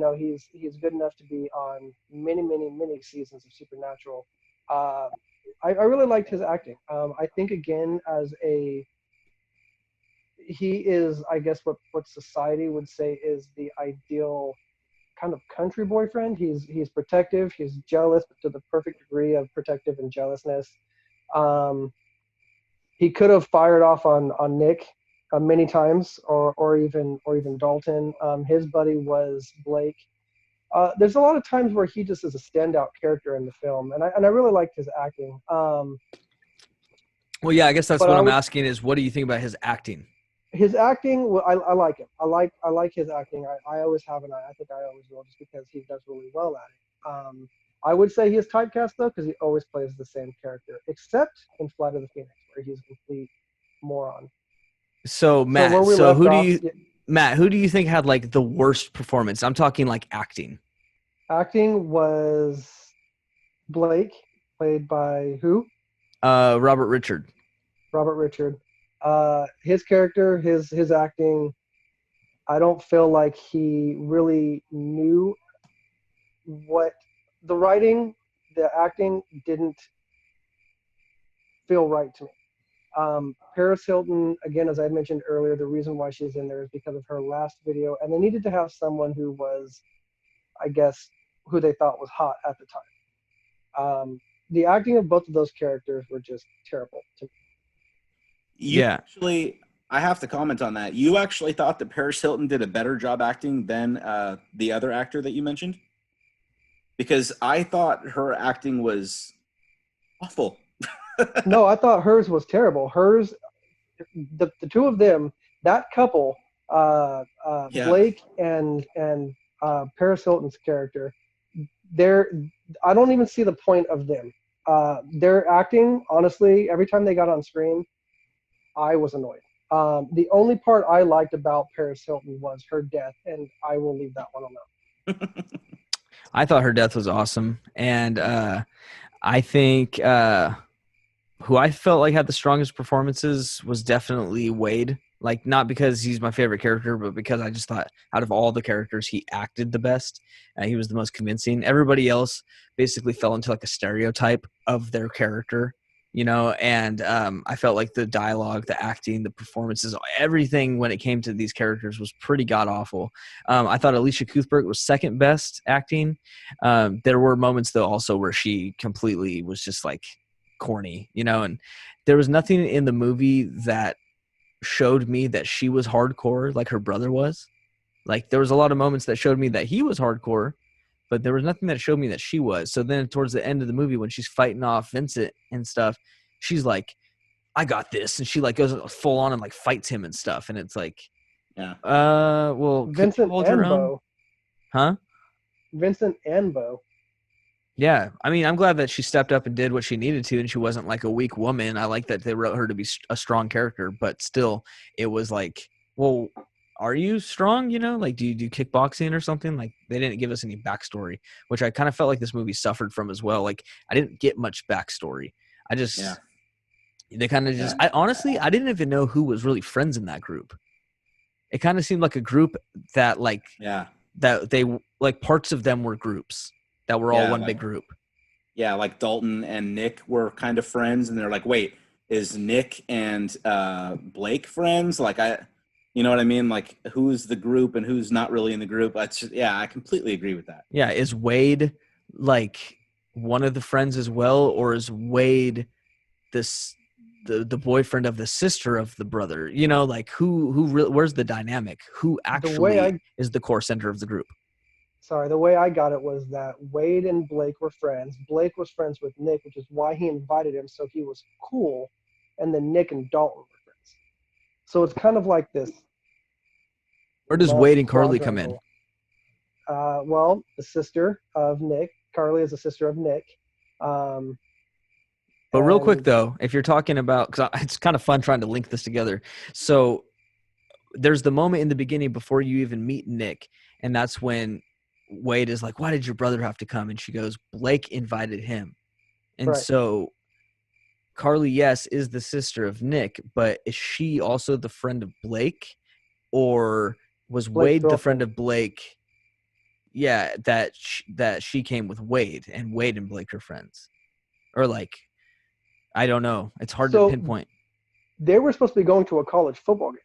he's good enough to be on many, many, many seasons of Supernatural. Uh, I really liked his acting. I think again, he is, I guess, what society would say is the ideal kind of country boyfriend. He's protective, he's jealous, but to the perfect degree of protective and jealousness. Um, he could have fired off on Nick many times, or even Dalton. His buddy was Blake. There's a lot of times where he just is a standout character in the film, and I really liked his acting. Well, yeah, I guess that's But what I I'm would asking is what do you think about his acting? his acting. Well, I like him. I like his acting. I always have, and I think I always will, just because he does really well at it. I would say he is typecast though, because he always plays the same character, except in Flight of the Phoenix, where he's a complete moron. So So where Matt, we left off, yeah, Who do you think had like the worst performance? I'm talking like acting. acting was Blake, played by who? Robert Richard. Robert Richard. His character, his acting, I don't feel like he really knew what the writing, the acting didn't feel right to me. Paris Hilton, again, as I mentioned earlier, the reason why she's in there is because of her last video, and they needed to have someone who was, I guess, who they thought was hot at the time. The acting of both of those characters were just terrible to me. You Yeah. actually, I have to comment on that. You actually thought that Paris Hilton did a better job acting than the other actor that you mentioned? Because I thought her acting was awful. No, I thought hers was terrible. Hers, the two of them, that couple, Yeah. Blake and Paris Hilton's character, they're I don't even see the point of them. Their acting, honestly, every time they got on screen, I was annoyed. The only part I liked about Paris Hilton was her death, and I will leave that one alone. I thought her death was awesome. And I think who I felt like had the strongest performances was definitely Wade. Like, not because he's my favorite character, but because I just thought out of all the characters, he acted the best. He was the most convincing. Everybody else basically fell into like a stereotype of their character, and I felt like the dialogue, the acting, the performances, everything when it came to these characters was pretty god awful. I thought Alicia Cuthbert was second best acting. There were moments though also where she completely was just like corny, and there was nothing in the movie that showed me that she was hardcore like her brother was. Like, there was a lot of moments that showed me that he was hardcore, but there was nothing that showed me that she was. So then towards the end of the movie, when she's fighting off Vincent and stuff, she's like, I got this. And she like goes full on and like fights him and stuff. And it's like, Yeah. well, could you Vincent hold your and own? Bo. Huh? Vincent and Bo. Yeah. I mean, I'm glad that she stepped up and did what she needed to, and she wasn't like a weak woman. I like that they wrote her to be a strong character, but still, it was like, well, are you strong? Like, do you do kickboxing or something? Like, they didn't give us any backstory, which I kind of felt like this movie suffered from as well. Like, I didn't get much backstory. I just, Yeah. they kind of just, I honestly, I didn't even know who was really friends in that group. It kind of seemed like a group that like, Yeah. that they, like, parts of them were groups that were all Yeah. one Like, big group. yeah, like Dalton and Nick were kind of friends, and they're like, wait, is Nick and Blake friends? Like you know what I mean? Like who's the group and who's not really in the group? Yeah, I completely agree with that. Yeah, is Wade like one of the friends as well, or is Wade this the boyfriend of the sister of the brother? You know, like where's the dynamic? Who The way actually I is the core center of the group? Sorry, the way I got it was that Wade and Blake were friends. Blake was friends with Nick, which is why he invited him, so he was cool. And then Nick and Dalton were friends. So it's kind of like this Where does love Wade and Carly come in? quadrangle. Well, the sister of Nick, Carly is the sister of Nick. Um, But real quick and though, if you're talking about, because it's kind of fun trying to link this together. So there's the moment in the beginning before you even meet Nick, and that's when Wade is like, "Why did your brother have to come?" And she goes, "Blake invited him." And right, so Carly, yes, is the sister of Nick, but is she also the friend of Blake, or was Blake's Wade the friend girlfriend. of Blake? Yeah, that she came with Wade, and Wade and Blake are friends, or like I don't know. It's hard to So pinpoint. they were supposed to be going to a college football game.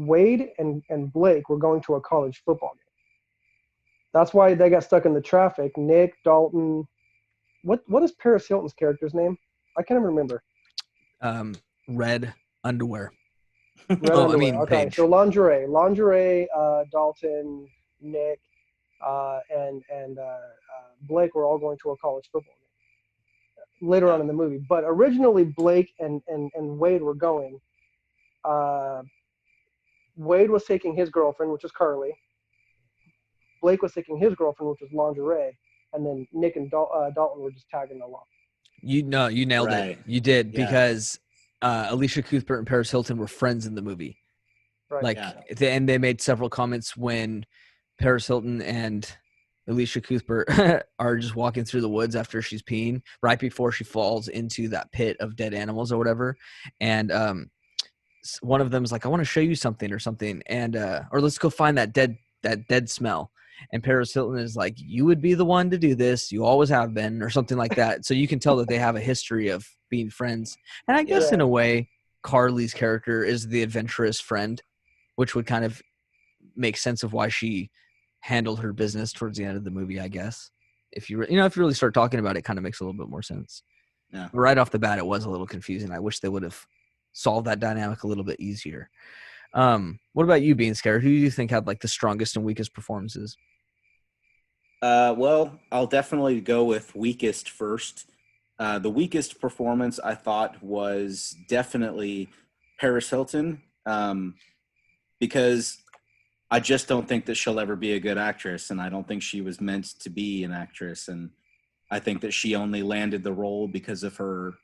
Wade and Blake were going to a college football game. That's why they got stuck in the traffic. Nick, Dalton. What is Paris Hilton's character's name? I can't even remember. Red underwear. Red Oh, I underwear. mean Okay, Paige. so lingerie, Dalton, Nick, and Blake were all going to a college football game later Yeah. on in the movie. But originally, Blake and Wade were going. Uh, Wade was taking his girlfriend, which was Carly. Blake was taking his girlfriend, which was lingerie, and then Nick and Dalton were just tagging along. You know, you nailed it. Right. You did Yeah. because Alicia Cuthbert and Paris Hilton were friends in the movie. Right. Like, Yeah. and they made several comments when Paris Hilton and Alicia Cuthbert are just walking through the woods after she's peeing, right before she falls into that pit of dead animals or whatever. And one of them is like, "I want to show you something," or something, and or let's go find that dead smell. And Paris Hilton is like, "You would be the one to do this. You always have been," or something like that. So you can tell that they have a history of being friends. And I guess Yeah. in Yeah. a way, Carly's character is the adventurous friend, which would kind of make sense of why she handled her business towards the end of the movie, I guess. If you if you really start talking about it, it kind of makes a little bit more sense. Yeah. But right off the bat, it was a little confusing. I wish they would have solved that dynamic a little bit easier. What about you, being scared? Who do you think had like the strongest and weakest performances? Well, I'll definitely go with weakest first. The weakest performance I thought was definitely Paris Hilton, because I just don't think that she'll ever be a good actress, and I don't think she was meant to be an actress. And I think that she only landed the role because of her,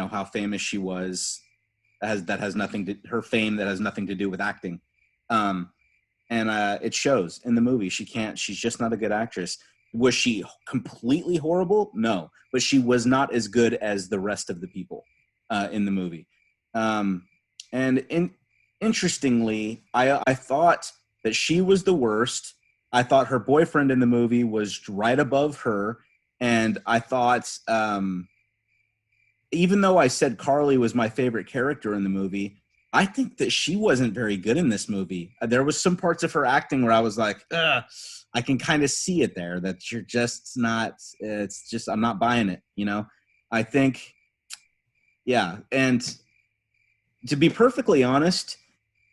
how famous she was. That has nothing to her fame that has nothing to do with acting. Um, and it shows in the movie. She's just not a good actress. Was she completely horrible? No, but she was not as good as the rest of the people in the movie. um, and interestingly, I thought that she was the worst. I thought her boyfriend in the movie was right above her. And I thought, even though I said Carly was my favorite character in the movie, I think that she wasn't very good in this movie. There was some parts of her acting where I was like, ugh, I can kind of see it there, that you're just not, it's just, I'm not buying it, I think, yeah. And to be perfectly honest,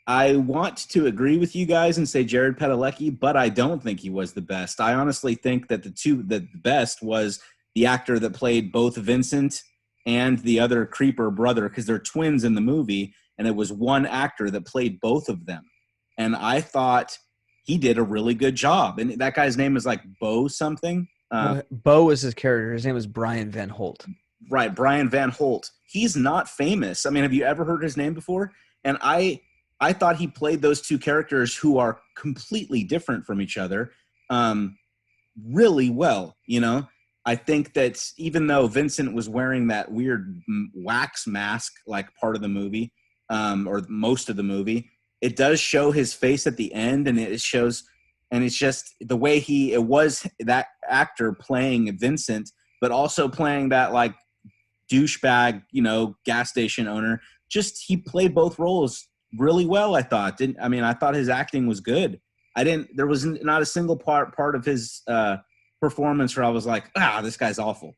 I want to agree with you guys and say Jared Padalecki, but I don't think he was the best. I honestly think that the best was the actor that played both Vincent and the other creeper brother, because they're twins in the movie, and it was one actor that played both of them. And I thought he did a really good job. And that guy's name is like Bo something. Well, Bo was his character. His name was Brian Van Holt. Right, Brian Van Holt. He's not famous. I mean, have you ever heard his name before? And I thought he played those two characters who are completely different from each other really well. I think that even though Vincent was wearing that weird wax mask like part of the movie, or most of the movie, it does show his face at the end, and it shows, and it's just the way it was that actor playing Vincent, but also playing that like douchebag, gas station owner. Just he played both roles really well. I thought. I thought his acting was good. There was not a single part of his performance where I was like, this guy's awful.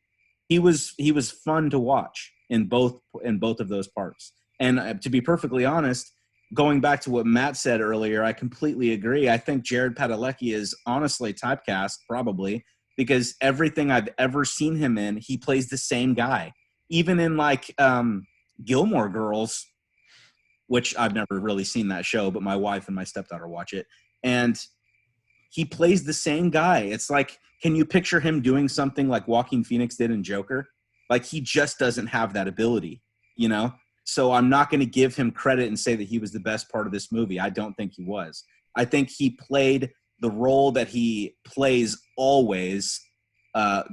He was fun to watch in both of those parts. And to be perfectly honest, going back to what Matt said earlier, I completely agree. I think Jared Padalecki is honestly typecast, probably, because everything I've ever seen him in, he plays the same guy. Even in like Gilmore Girls, which I've never really seen that show, but my wife and my stepdaughter watch it. And he plays the same guy. It's like, can you picture him doing something like Joaquin Phoenix did in Joker? Like, he just doesn't have that ability, you know? So I'm not going to give him credit and say that he was the best part of this movie. I don't think he was. I think he played the role that he plays always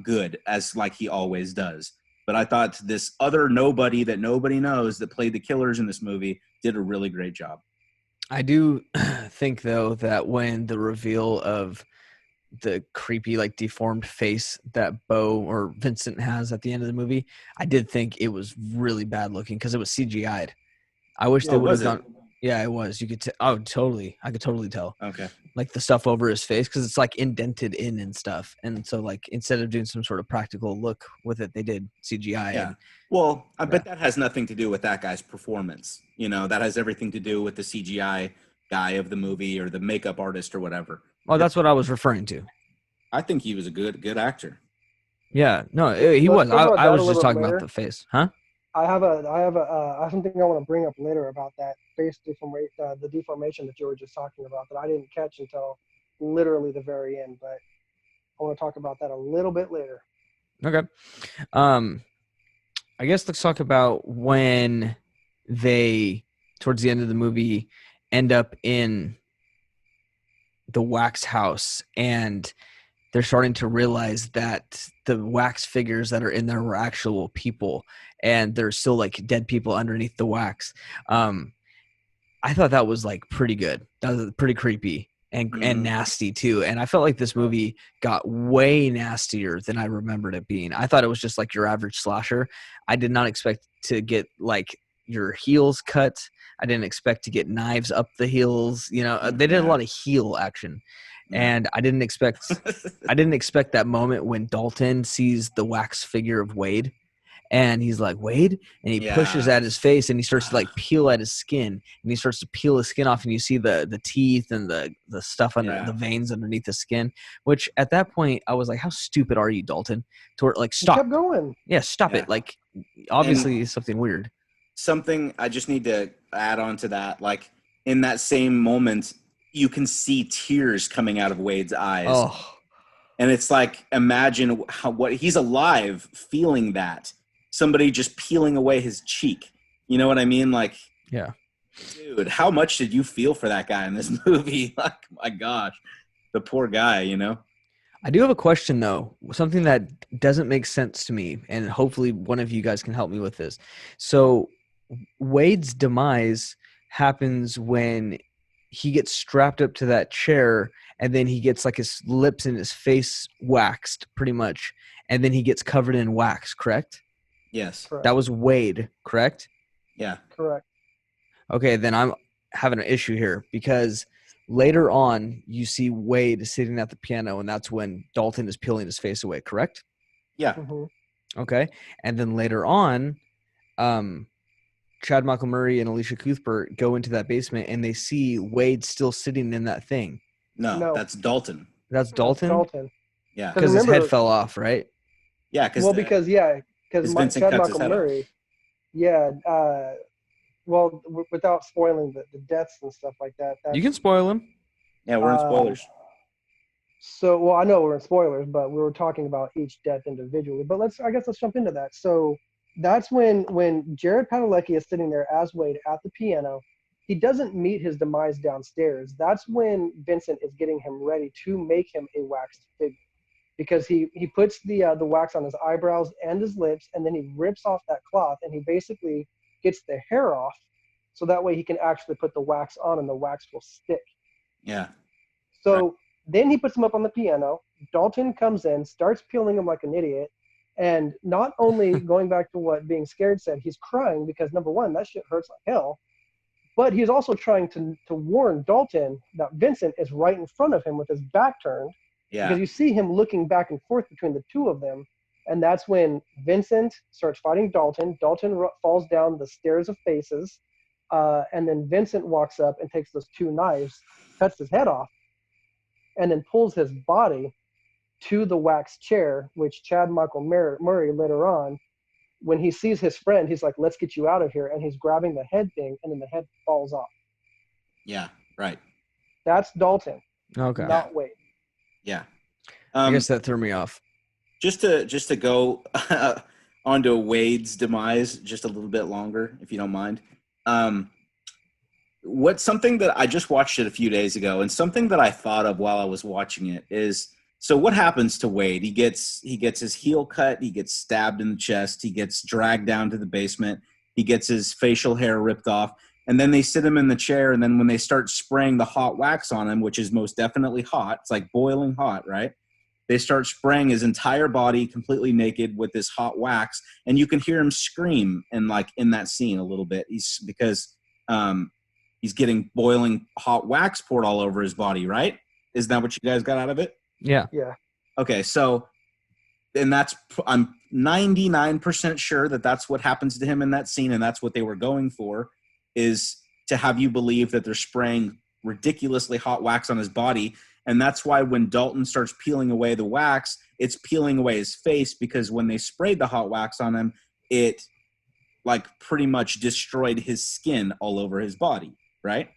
good, as like he always does. But I thought this other nobody that nobody knows that played the killers in this movie did a really great job. I do think, though, that when the reveal of the creepy, like, deformed face that Bo or Vincent has at the end of the movie, I did think it was really bad looking because it was CGI'd. I wish they Oh, would have was it? gone. Yeah, it was. You could. Oh, totally. I could totally tell. Okay. Like the stuff over his face because it's like indented in and stuff. And so, like, instead of doing some sort of practical look with it, they did CGI. Yeah. And Well, I bet that has nothing to do with that guy's performance. That has everything to do with the CGI guy of the movie or the makeup artist or whatever. oh, that's what I was referring to. I think he was a good actor. Yeah, no, he Let's was. talk about I that a was just little bit talking about later. the face, huh? I have something I want to bring up later about that face the deformation that you were just talking about that I didn't catch until literally the very end. But I want to talk about that a little bit later. Okay. I guess let's talk about when they, towards the end of the movie, end up in the wax house and they're starting to realize that the wax figures that are in there were actual people and there's still like dead people underneath the wax. I thought that was like pretty good. That was pretty creepy and nasty too. And I felt like this movie got way nastier than I remembered it being. I thought it was just like your average slasher. I did not expect to get like your heels cut. I didn't expect to get knives up the heels. They did a lot of heel action. Yeah. And I didn't expect that moment when Dalton sees the wax figure of Wade and he's like, Wade, and he pushes Yeah. at his face and he starts to like peel at his skin and he starts to peel his skin off and you see the teeth and the stuff under the veins underneath the skin, which at that point I was like, how stupid are you, Dalton? To like, stop. You kept going. Yeah, stop it. Like, obviously it's something weird. Something I just need to add on to that, like in that same moment, you can see tears coming out of Wade's eyes. Oh. And it's like, imagine what he's alive feeling that. Somebody just peeling away his cheek. You know what I mean? Like, yeah. Dude, how much did you feel for that guy in this movie? Like, my gosh, the poor guy, I do have a question, though, something that doesn't make sense to me, and hopefully one of you guys can help me with this. So Wade's demise happens when he gets strapped up to that chair and then he gets like his lips and his face waxed pretty much. And then he gets covered in wax, correct? Yes. Correct. That was Wade, correct? Yeah. Correct. Okay, then I'm having an issue here because later on you see Wade sitting at the piano and that's when Dalton is peeling his face away, correct? Yeah. Mm-hmm. Okay. And then later on, Chad Michael Murray and Alicia Cuthbert go into that basement and they see Wade still sitting in that thing. No. That's Dalton. That's Dalton? Dalton. Yeah. Because his head fell off, right? Yeah. Because Vincent Chad cuts his Michael head Murray. off. Yeah. Without spoiling the deaths and stuff like that. You can spoil him. Yeah, we're in spoilers. So, I know we're in spoilers, but we were talking about each death individually. But let's jump into that. So that's when Jared Padalecki is sitting there as Wade at the piano. He doesn't meet his demise downstairs. That's when Vincent is getting him ready to make him a waxed figure, because he puts the wax on his eyebrows and his lips, and then he rips off that cloth and he basically gets the hair off, so that way he can actually put the wax on and the wax will stick. Yeah. So then he puts him up on the piano. Dalton comes in, starts peeling him like an idiot, And not only going back to what being scared said, he's crying because number one, that shit hurts like hell. But he's also trying to warn Dalton that Vincent is right in front of him with his back turned, because Yeah. you see him looking back and forth between the two of them. And that's when Vincent starts fighting Dalton. Dalton falls down the stairs of faces. And then Vincent walks up and takes those two knives, cuts his head off, and then pulls his body to the wax chair, which Chad Michael Murray later on, when he sees his friend, he's like, let's get you out of here. And he's grabbing the head thing, and then the head falls off. Yeah. Right. That's Dalton, Okay. not Wade. Yeah. I guess that threw me off. Just to go onto Wade's demise just a little bit longer, if you don't mind. What's something that I just watched it a few days ago, and something that I thought of while I was watching it is, so what happens to Wade? He gets his heel cut, he gets stabbed in the chest, he gets dragged down to the basement, he gets his facial hair ripped off, and then they sit him in the chair, and then when they start spraying the hot wax on him, which is most definitely hot, it's like boiling hot, right? They start spraying his entire body completely naked with this hot wax, and you can hear him scream in that scene a little bit. Because he's getting boiling hot wax poured all over his body, right? Isn't that what you guys got out of it? Yeah. Yeah. Okay, so, and I'm 99% sure that that's what happens to him in that scene, and that's what they were going for, is to have you believe that they're spraying ridiculously hot wax on his body. And that's why when Dalton starts peeling away the wax, it's peeling away his face, because when they sprayed the hot wax on him, it like pretty much destroyed his skin all over his body, right?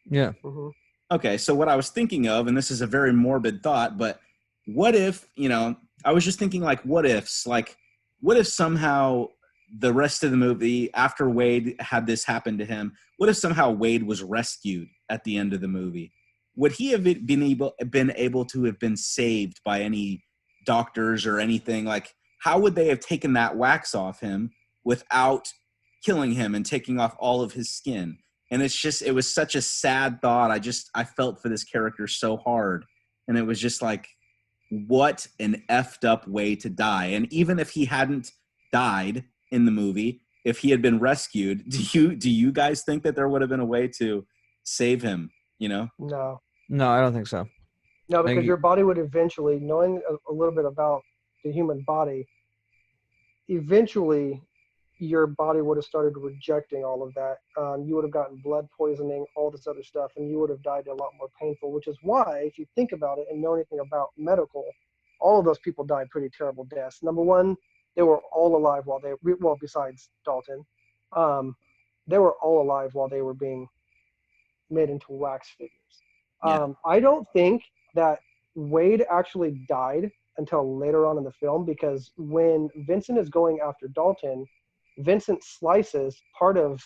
Yeah. Mm-hmm. Okay, so what I was thinking of, and this is a very morbid thought, but what if, I was just thinking what ifs, what if somehow the rest of the movie, after Wade had this happen to him, what if somehow Wade was rescued at the end of the movie? Would he have been able to have been saved by any doctors or anything? Like, how would they have taken that wax off him without killing him and taking off all of his skin? And it was such a sad thought. I felt for this character so hard. And it was just like, what an effed up way to die. And even if he hadn't died in the movie, if he had been rescued, do you guys think that there would have been a way to save him? No. No, I don't think so. No, because Like, your body would eventually, knowing a little bit about the human body, eventually your body would have started rejecting all of that. You would have gotten blood poisoning, all this other stuff, and you would have died a lot more painful, which is why, if you think about it and know anything about medical, all of those people died pretty terrible deaths. Number one, they were all alive besides Dalton, they were all alive while they were being made into wax figures. Yeah. I don't think that Wade actually died until later on in the film, because when Vincent is going after Dalton, Vincent slices part of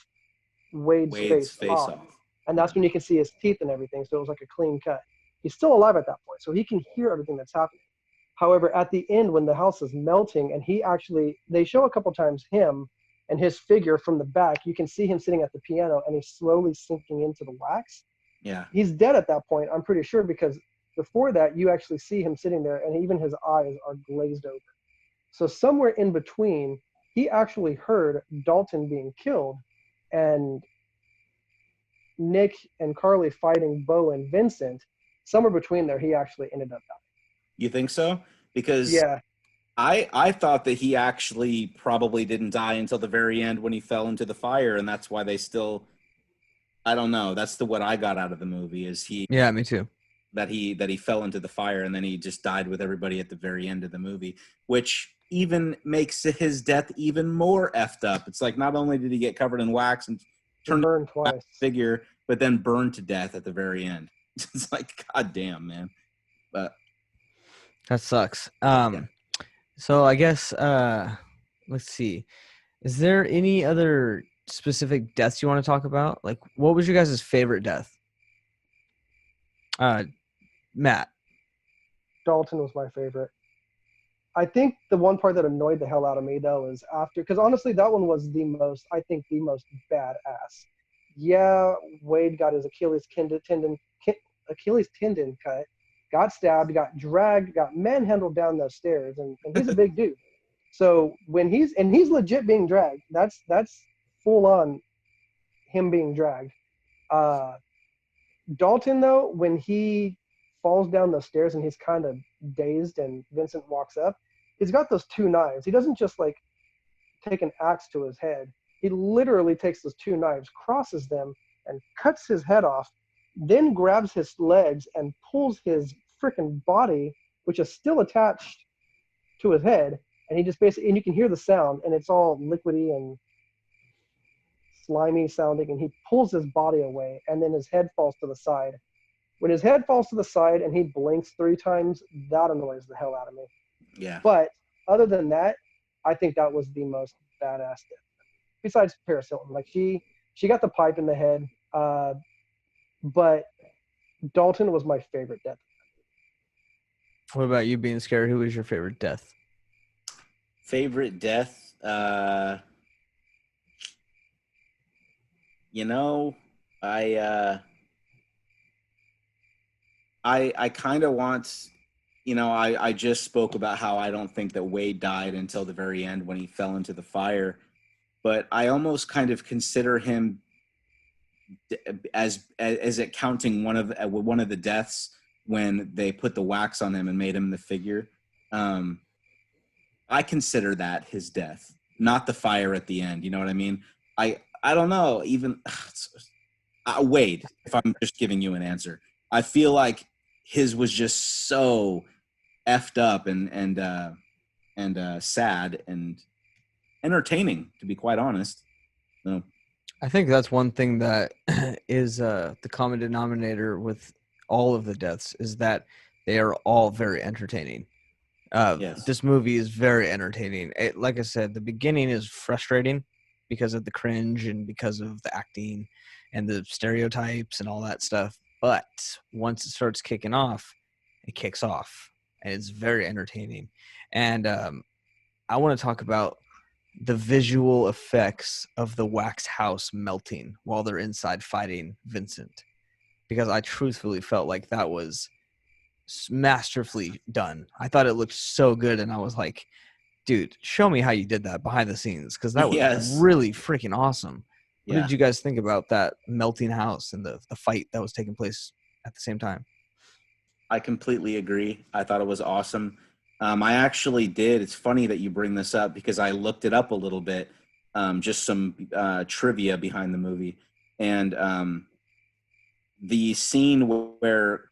Wade's face off. And that's when you can see his teeth and everything. So it was like a clean cut. He's still alive at that point, so he can hear everything that's happening. However, at the end, when the house is melting, and they show a couple times him and his figure from the back, you can see him sitting at the piano, and he's slowly sinking into the wax. Yeah. He's dead at that point, I'm pretty sure, because before that, you actually see him sitting there, and even his eyes are glazed over. So somewhere in between, he actually heard Dalton being killed, and Nick and Carly fighting Bo and Vincent. Somewhere between there, he actually ended up dying. You think so? Because Yeah. I thought that he actually probably didn't die until the very end when he fell into the fire, and that's why they still, I don't know. That's what I got out of the movie, is yeah, me too. that he fell into the fire, and then he just died with everybody at the very end of the movie, which even makes his death even more effed up. It's like, not only did he get covered in wax and turned Burned twice. figure, but then burned to death at the very end. It's like, god damn, man. But That sucks. Yeah. So I guess let's see. Is there any other specific deaths you want to talk about? Like, what was your guys' favorite death? Matt. Dalton was my favorite. I think the one part that annoyed the hell out of me, though, is after, because honestly, that one was the most badass. Yeah, Wade got his Achilles tendon cut, got stabbed, got dragged, got manhandled down those stairs, and he's a big dude. So when he's legit being dragged, that's full on him being dragged. Uh, Dalton though, when he falls down the stairs and he's kind of dazed, and Vincent walks up, he's got those two knives. He doesn't just like take an axe to his head. He literally takes those two knives, crosses them, and cuts his head off, then grabs his legs and pulls his freaking body, which is still attached to his head, and he just basically, and you can hear the sound, and it's all liquidy and slimy sounding, and he pulls his body away, and then his head falls to the side. When his head falls to the side and he blinks 3 times, that annoys the hell out of me. Yeah. But other than that, I think that was the most badass death. Besides Paris Hilton, like she got the pipe in the head, but Dalton was my favorite death. What about you being scared? Who was your favorite death? Favorite death? You know, I kind of want, I just spoke about how I don't think that Wade died until the very end when he fell into the fire, but I almost kind of consider him as it counting one of the deaths when they put the wax on him and made him the figure. I consider that his death, not the fire at the end. You know what I mean? I don't know. Even Wade, if I'm just giving you an answer, I feel like his was just so effed up and sad and entertaining, to be quite honest. So, I think that's one thing that is the common denominator with all of the deaths is that they are all very entertaining. yes. This movie is very entertaining. Like I said, the beginning is frustrating because of the cringe and because of the acting and the stereotypes and all that stuff. But once it starts kicking off, it kicks off, and it's very entertaining. And I want to talk about the visual effects of the wax house melting while they're inside fighting Vincent, because I truthfully felt like that was masterfully done. I thought it looked so good, and I was like, dude, show me how you did that behind the scenes, because that was Yes. really freaking awesome. What Yeah. did you guys think about that melting house and the fight that was taking place at the same time? I completely agree. I thought it was awesome. I actually did. It's funny that you bring this up because I looked it up a little bit, just some trivia behind the movie. And the scene where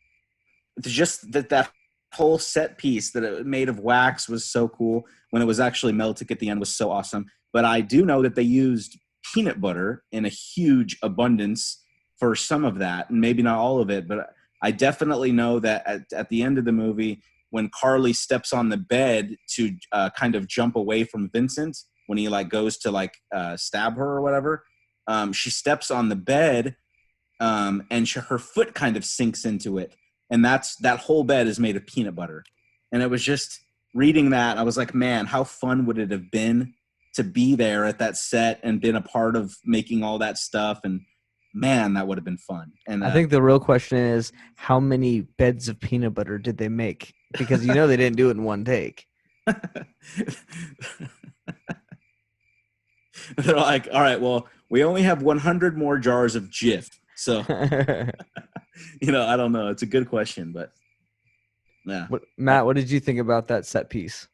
just that whole set piece that it made of wax was so cool. When it was actually melted at the end was so awesome. But I do know that they used peanut butter in a huge abundance for some of that, and maybe not all of it, but I definitely know that at the end of the movie, when Carly steps on the bed to kind of jump away from Vincent, when he like goes to like stab her or whatever, she steps on the bed, and her foot kind of sinks into it, and that whole bed is made of peanut butter. And it was just reading that, I was like, man, how fun would it have been to be there at that set and been a part of making all that stuff? And man, that would have been fun. And I think the real question is, how many beds of peanut butter did they make? Because they didn't do it in one take. they're like, all right, well, we only have 100 more jars of Jif. So, I don't know. It's a good question, but yeah. Matt, what did you think about that set piece?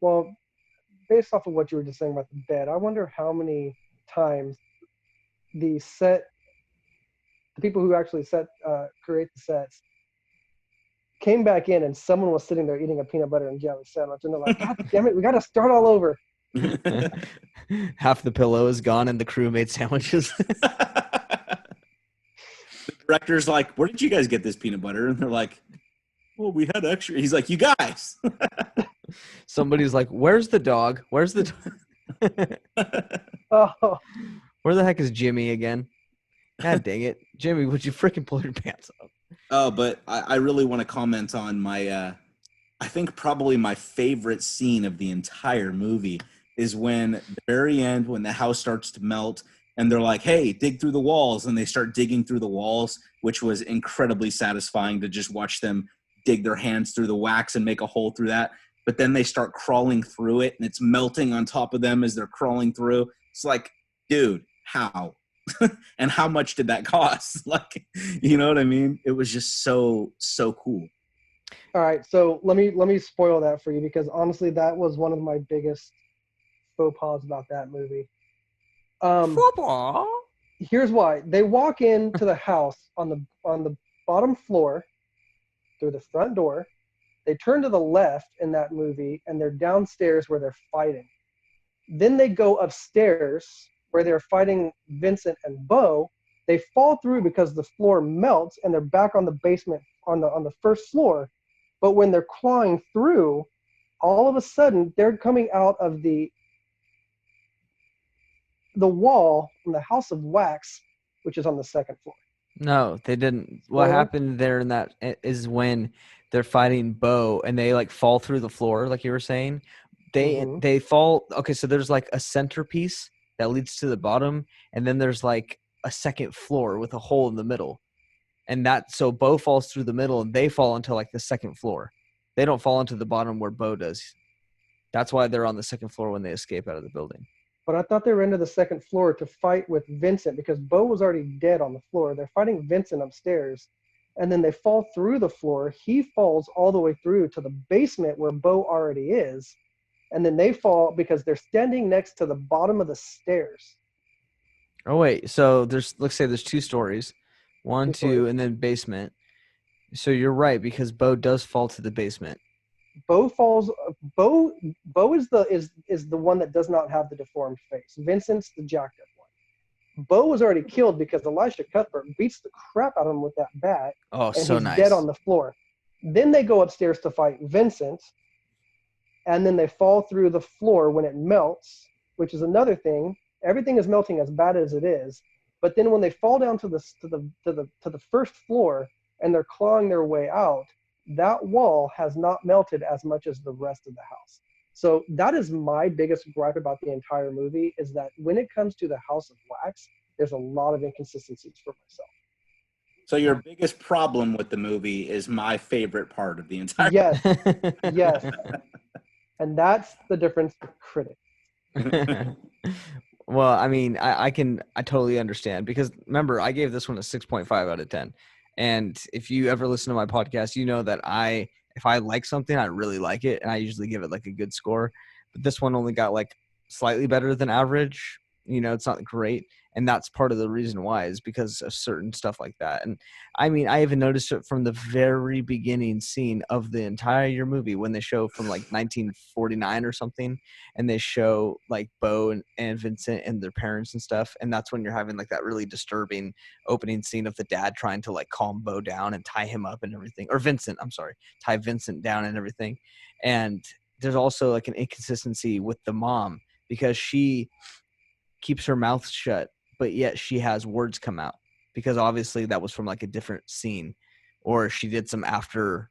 Well, based off of what you were just saying about the bed, I wonder how many times the people who actually create the sets came back in and someone was sitting there eating a peanut butter and jelly sandwich, and they're like, God damn it, we got to start all over. Half the pillow is gone and the crew made sandwiches. The director's like, where did you guys get this peanut butter? And they're like, well, we had extra. He's like, you guys. Somebody's like, where's the dog? Where's the dog? Oh, Where the heck is Jimmy again? God dang it. Jimmy, would you freaking pull your pants up? Oh, but I really want to comment on my, I think probably my favorite scene of the entire movie is when the very end, when the house starts to melt and they're like, hey, dig through the walls. And they start digging through the walls, which was incredibly satisfying to just watch them dig their hands through the wax and make a hole through that. but then they start crawling through it and it's melting on top of them as they're crawling through. It's like, dude, how? And how much did that cost? Like, you know what I mean? It was just so cool. All right, so let me spoil that for you because honestly, that was one of my biggest faux pas about that movie. Football. Here's why: they walk into the house on the bottom floor through the front door. They turn to the left in that movie, and they're downstairs where they're fighting. Then they go upstairs where they're fighting Vincent and Bo. They fall through because the floor melts, and they're back on the basement on the first floor. But when they're clawing through, all of a sudden they're coming out of the wall from the House of Wax, which is on the second floor. No, they didn't. What Spoiler? happened there in that is when they're fighting Bo and they like fall through the floor, like you were saying. Mhm. They fall. Okay, so there's like a centerpiece that leads to the bottom, and then there's like a second floor with a hole in the middle, and that so Bo falls through the middle, and they fall into like the second floor. They don't fall into the bottom where Bo does. That's why they're on the second floor when they escape out of the building. But I thought they were into the second floor to fight with Vincent because Bo was already dead on the floor. They're fighting Vincent upstairs, and then they fall through the floor. He falls all the way through to the basement where Bo already is, and then they fall because they're standing next to the bottom of the stairs. Oh wait, so let's say there's two stories, one, Two two, stories. and then basement. So you're right because Bo does fall to the basement. Bo falls. Bo Bo is the one that does not have the deformed face. Vincent's the jacked up one. Bo was already killed because Elisha Cuthbert beats the crap out of him with that bat, Oh, and so he's dead nice. on the floor. Then they go upstairs to fight Vincent, and then they fall through the floor when it melts, which is another thing. Everything is melting as bad as it is, but then when they fall down to the first floor and they're clawing their way out, that wall has not melted as much as the rest of the house. So that is my biggest gripe about the entire movie is that when it comes to the House of Wax, there's a lot of inconsistencies for myself. So your biggest problem with the movie is my favorite part of the entire. Yes, yes, and that's the difference with critics. Well, I mean, I totally understand because remember, I gave this one a 6.5 out of 10. And if you ever listen to my podcast, you know that if I like something, I really like it, and I usually give it like a good score. But this one only got like slightly better than average. It's not great, and that's part of the reason why is because of certain stuff like that. And I mean, I even noticed it from the very beginning scene of the entire movie when they show from like 1949 or something, and they show like Bo and Vincent and their parents and stuff, and that's when you're having like that really disturbing opening scene of the dad trying to like calm Bo down and tie him up and everything, or Vincent, I'm sorry, tie Vincent down and everything. And there's also like an inconsistency with the mom because she keeps her mouth shut, but yet she has words come out because obviously that was from like a different scene, or she did some after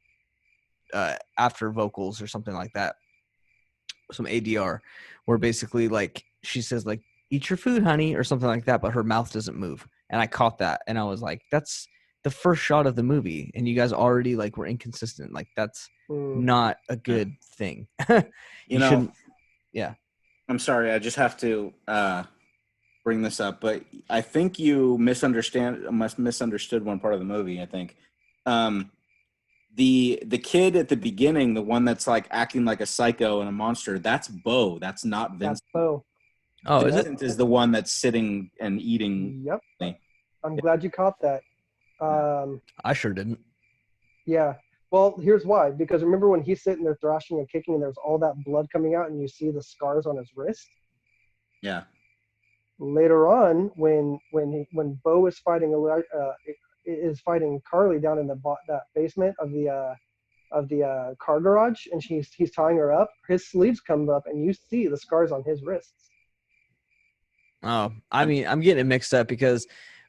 vocals or something like that, some ADR, where basically like she says like "eat your food, honey" or something like that, but her mouth doesn't move. And I caught that, and I was like, "That's the first shot of the movie, and you guys already like were inconsistent. Like that's Mm. not a good thing. You You know, shouldn't." Yeah. I'm sorry, I just have to bring this up, but I think you misunderstood one part of the movie. I think the kid at the beginning, the one that's like acting like a psycho and a monster, that's Bo. That's not That's Vincent. Bo. Oh, is Yep. it? Vincent is the one that's sitting and eating. Yep. I'm glad you caught that. I sure didn't. Yeah. Well, here's why. Because remember when he's sitting there thrashing and kicking, and there's all that blood coming out, and you see the scars on his wrist. Yeah. Later on, when Bo is fighting Carly down in that basement of the car garage, and he's tying her up, his sleeves come up, and you see the scars on his wrists. Oh, I mean, I'm getting it mixed up because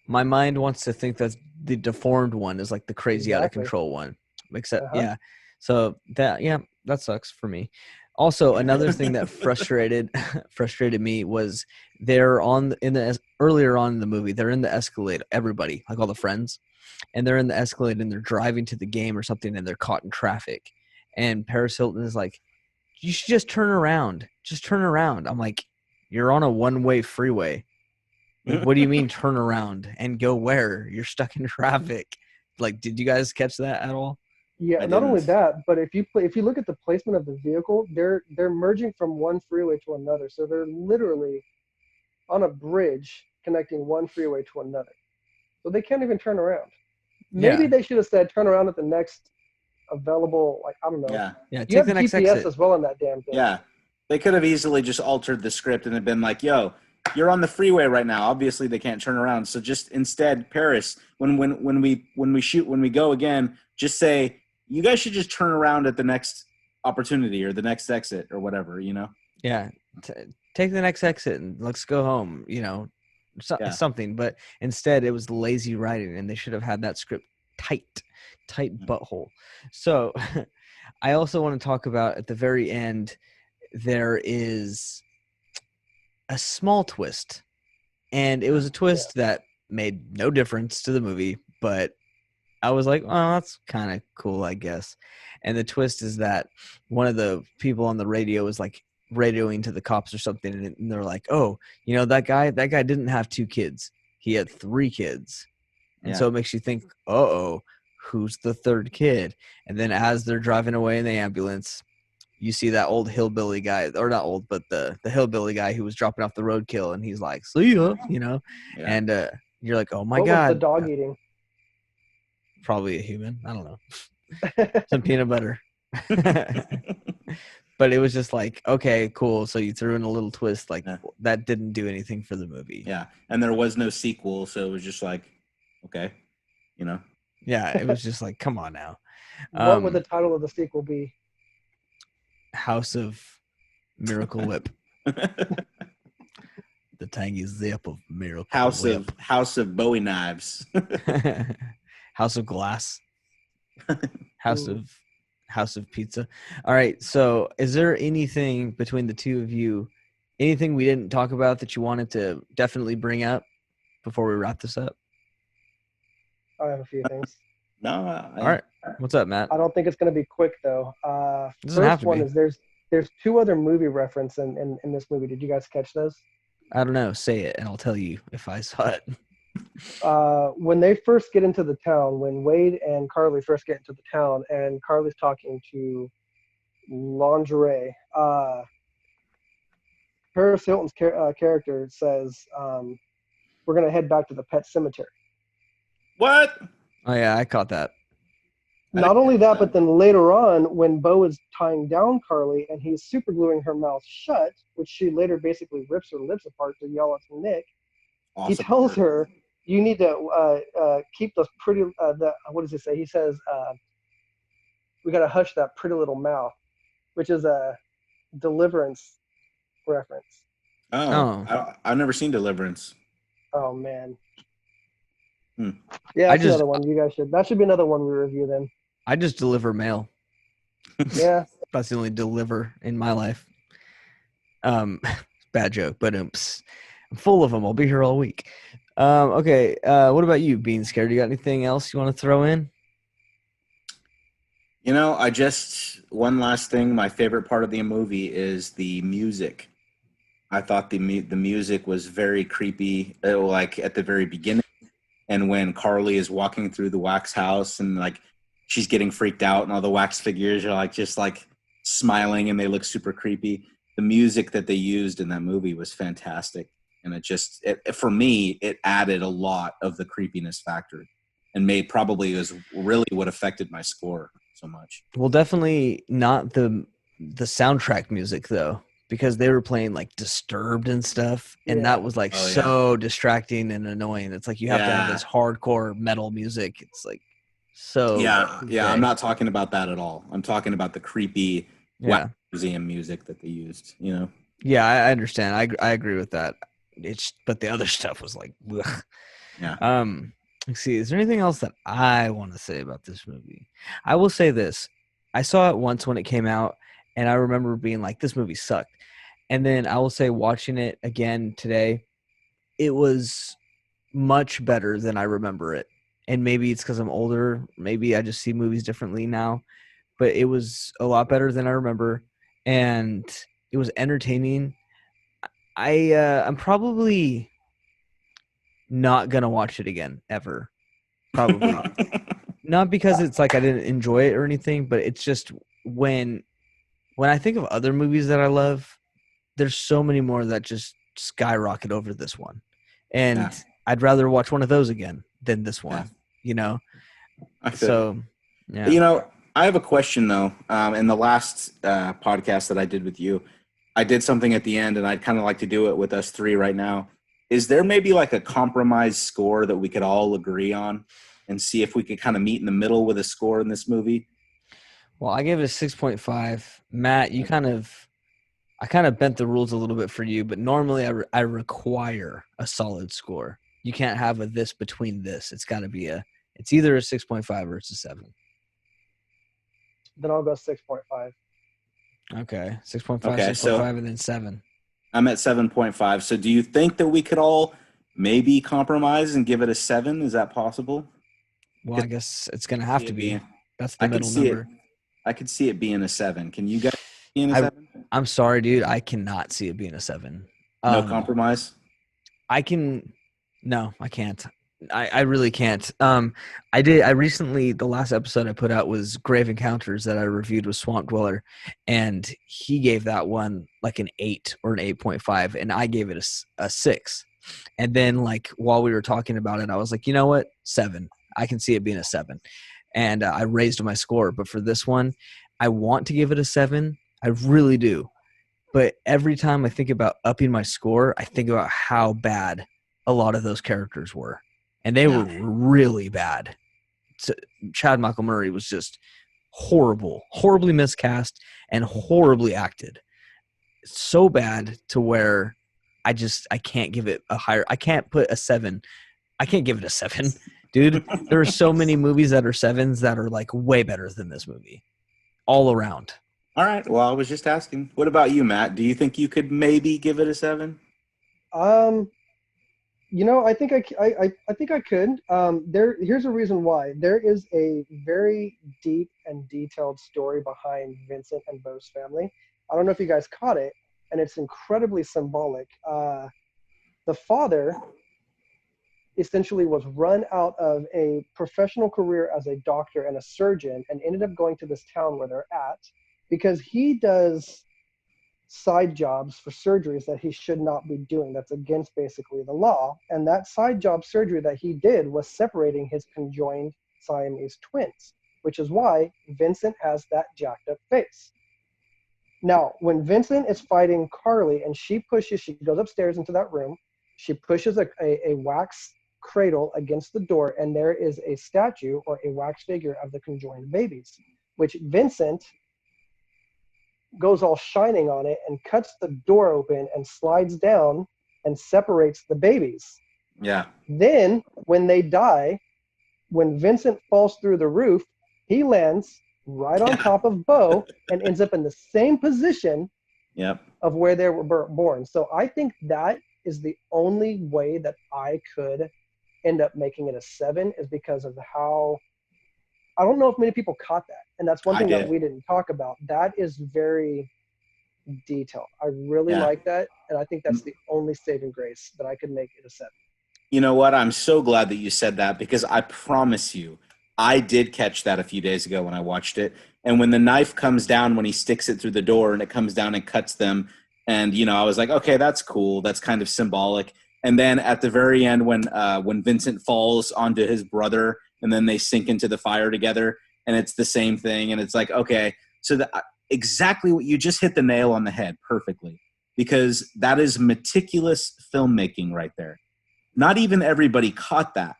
my mind wants to think that the deformed one is like the crazy out of Exactly. control one. Except, Uh-huh. yeah. So that sucks for me. Also, another thing that frustrated me was earlier on in the movie, they're in the Escalade, everybody, like all the friends, and they're in the Escalade and they're driving to the game or something and they're caught in traffic. And Paris Hilton is like, you should just turn around. Just turn around. I'm like, you're on a one-way freeway. Like, what do you mean turn around and go where? You're stuck in traffic. Like, did you guys catch that at all? Yeah, I not only didn't. that, but if you look at the placement of the vehicle, they're merging from one freeway to another. So they're literally on a bridge connecting one freeway to another. So they can't even turn around. Maybe Yeah. they should have said turn around at the next available, like, I don't know. Yeah. Yeah. You Take have the next GPS exit. as well on that damn thing. Yeah. They could have easily just altered the script and have been like, yo, you're on the freeway right now. Obviously they can't turn around. So just instead, Paris, when we go again, just say, you guys should just turn around at the next opportunity or the next exit or whatever, you know? Yeah. Take the next exit and let's go home, Yeah. something. But instead, it was lazy writing, and they should have had that script tight butthole. So I also want to talk about at the very end, there is a small twist, and it was a twist that made no difference to the movie, but I was like, oh, that's kind of cool, I guess. And the twist is that one of the people on the radio was like radioing to the cops or something, and they're like, oh, that guy didn't have two kids. He had three kids. And so it makes you think, uh-oh, who's the third kid? And then as they're driving away in the ambulance, you see that old hillbilly guy, or not old, but the hillbilly guy who was dropping off the roadkill, and he's like, see ya, Yeah. and you're like, oh my What was the God, dog eating? probably a human. I don't know. Some peanut butter. But it was just like, okay, cool. So you threw in a little twist, like that didn't do anything for the movie. Yeah. And there was no sequel, so it was just like, okay, Yeah, it was just like, come on now. What would the title of the sequel be? House of Miracle Whip. The tangy zip of Miracle Whip. House of Bowie knives. House of Glass. House of Pizza. All right. So is there anything between the two of you, anything we didn't talk about that you wanted to definitely bring up before we wrap this up? I have a few things. No. All right. What's up, Matt? I don't think it's going to be quick though. Doesn't have First to one be. is there's two other movie reference in this movie. Did you guys catch those? I don't know. Say it, and I'll tell you if I saw it. When they first get into the town, when Wade and Carly first get into the town, and Carly's talking to Lingerie, Paris Hilton's character says, "We're gonna head back to the pet cemetery." What? Oh yeah, I caught that. Not only that, but then later on, when Bo is tying down Carly and he's super gluing her mouth shut, which she later basically rips her lips apart to yell at Nick, Awesome. he tells her, "You need to keep those pretty." What does he say? He says, "We got to hush that pretty little mouth," which is a Deliverance reference. Oh. I've never seen Deliverance. Oh man. Hmm. Yeah, that's another one. You guys should. That should be another one we review then. I just deliver mail. Yeah. That's the only deliver in my life. Bad joke, but I'm full of them. I'll be here all week. Okay. What about you, Bean Scared? You got anything else you want to throw in? One last thing. My favorite part of the movie is the music. I thought the music was very creepy, like at the very beginning. And when Carly is walking through the wax house and like she's getting freaked out and all the wax figures are like just like smiling and they look super creepy. The music that they used in that movie was fantastic. And for me, it added a lot of the creepiness factor and probably was really what affected my score so much. Well, definitely not the soundtrack music though, because they were playing like Disturbed and stuff, and that was like so distracting and annoying. It's like you have to have this hardcore metal music. It's like so I'm not talking about that at all. I'm talking about the creepy museum music that they used. Yeah, I understand. I agree with that. But the other stuff was like, ugh. Yeah. Let's see. Is there anything else that I want to say about this movie? I will say this: I saw it once when it came out, and I remember being like, "This movie sucked." And then I will say, watching it again today, it was much better than I remember it. And maybe it's because I'm older. Maybe I just see movies differently now. But it was a lot better than I remember. and it was entertaining. I'm probably not gonna watch it again ever. Probably not because it's like I didn't enjoy it or anything, but it's just when when I think of other movies that I love, there's so many more that just skyrocket over this one, Yeah, and I'd rather watch one of those again than this yeah, one. You know, I feel you. so yeah. You know, I have a question though. In the last podcast that I did with you, I did something at the end, and I'd kind of like to do it with us three right now. Is there maybe like a compromise score that we could all agree on, and see if we could kind of meet in the middle with a score in this movie? Well, I gave it a 6.5. Matt, I kind of bent the rules a little bit for you, but normally I require a solid score. You can't have a this between this. It's got to be it's either a 6.5 or it's a 7. Then I'll go 6.5. Okay. 6.5, Okay, so 6.5, and then 7. I'm at 7.5. So do you think that we could all maybe compromise and give it a 7? Is that possible? Well, I guess it's going to See have to it be. being, That's the I could middle see it. number. I could see it being a 7. Can you guys being a I 7? I'm sorry, dude. I cannot see it being a 7. No Um, compromise. I can no, I can't. I really can't. I recently the last episode I put out was Grave Encounters that I reviewed with Swamp Dweller, and he gave that one like an 8 or an 8.5, and I gave it a 6. And then like while we were talking about it, I was like, you know what? 7. I can see it being a 7. And I raised my score, but for this one, I want to give it a 7. I really do. But every time I think about upping my score, I think about how bad a lot of those characters were. And they were Yeah. really bad. So Chad Michael Murray was just horrible, horribly miscast and horribly acted. So bad to where I can't give it a higher. I can't put a 7. I can't give it a 7. Dude, there are so many movies that are 7s that are like way better than this movie all around. All right. Well, I was just asking. What about you, Matt? Do you think you could maybe give it a 7? Um, I think I think I could. Here's a reason why. There is a very deep and detailed story behind Vincent and Bo's family. I don't know if you guys caught it, and it's incredibly symbolic. The father essentially was run out of a professional career as a doctor and a surgeon and ended up going to this town where they're at because he does side jobs for surgeries that he should not be doing. That's against basically the law. And that side job surgery that he did was separating his conjoined Siamese twins, which is why Vincent has that jacked up face. Now, when Vincent is fighting Carly and she goes upstairs into that room, she pushes a wax cradle against the door, and there is a statue or a wax figure of the conjoined babies, which Vincent goes all shining on it and cuts the door open and slides down and separates the babies. Yeah. Then, when they die, when Vincent falls through the roof, he lands right on top of Bo and ends up in the same position Yep. of where they were born. So I think that is the only way that I could end up making it a 7 is because of how I don't know if many people caught that. And that's one I thing that did. we didn't talk about. That is very detailed. I really Yeah. like that. And I think that's the only saving grace that I could make it a 7. You know what? I'm so glad that you said that because I promise you, I did catch that a few days ago when I watched it. And when the knife comes down, when he sticks it through the door and it comes down and cuts them, and I was like, okay, that's cool. That's kind of symbolic. And then at the very end, when Vincent falls onto his brother, and then they sink into the fire together, and it's the same thing. And it's like, okay, so exactly what you just hit the nail on the head perfectly, because that is meticulous filmmaking right there. Not even everybody caught that.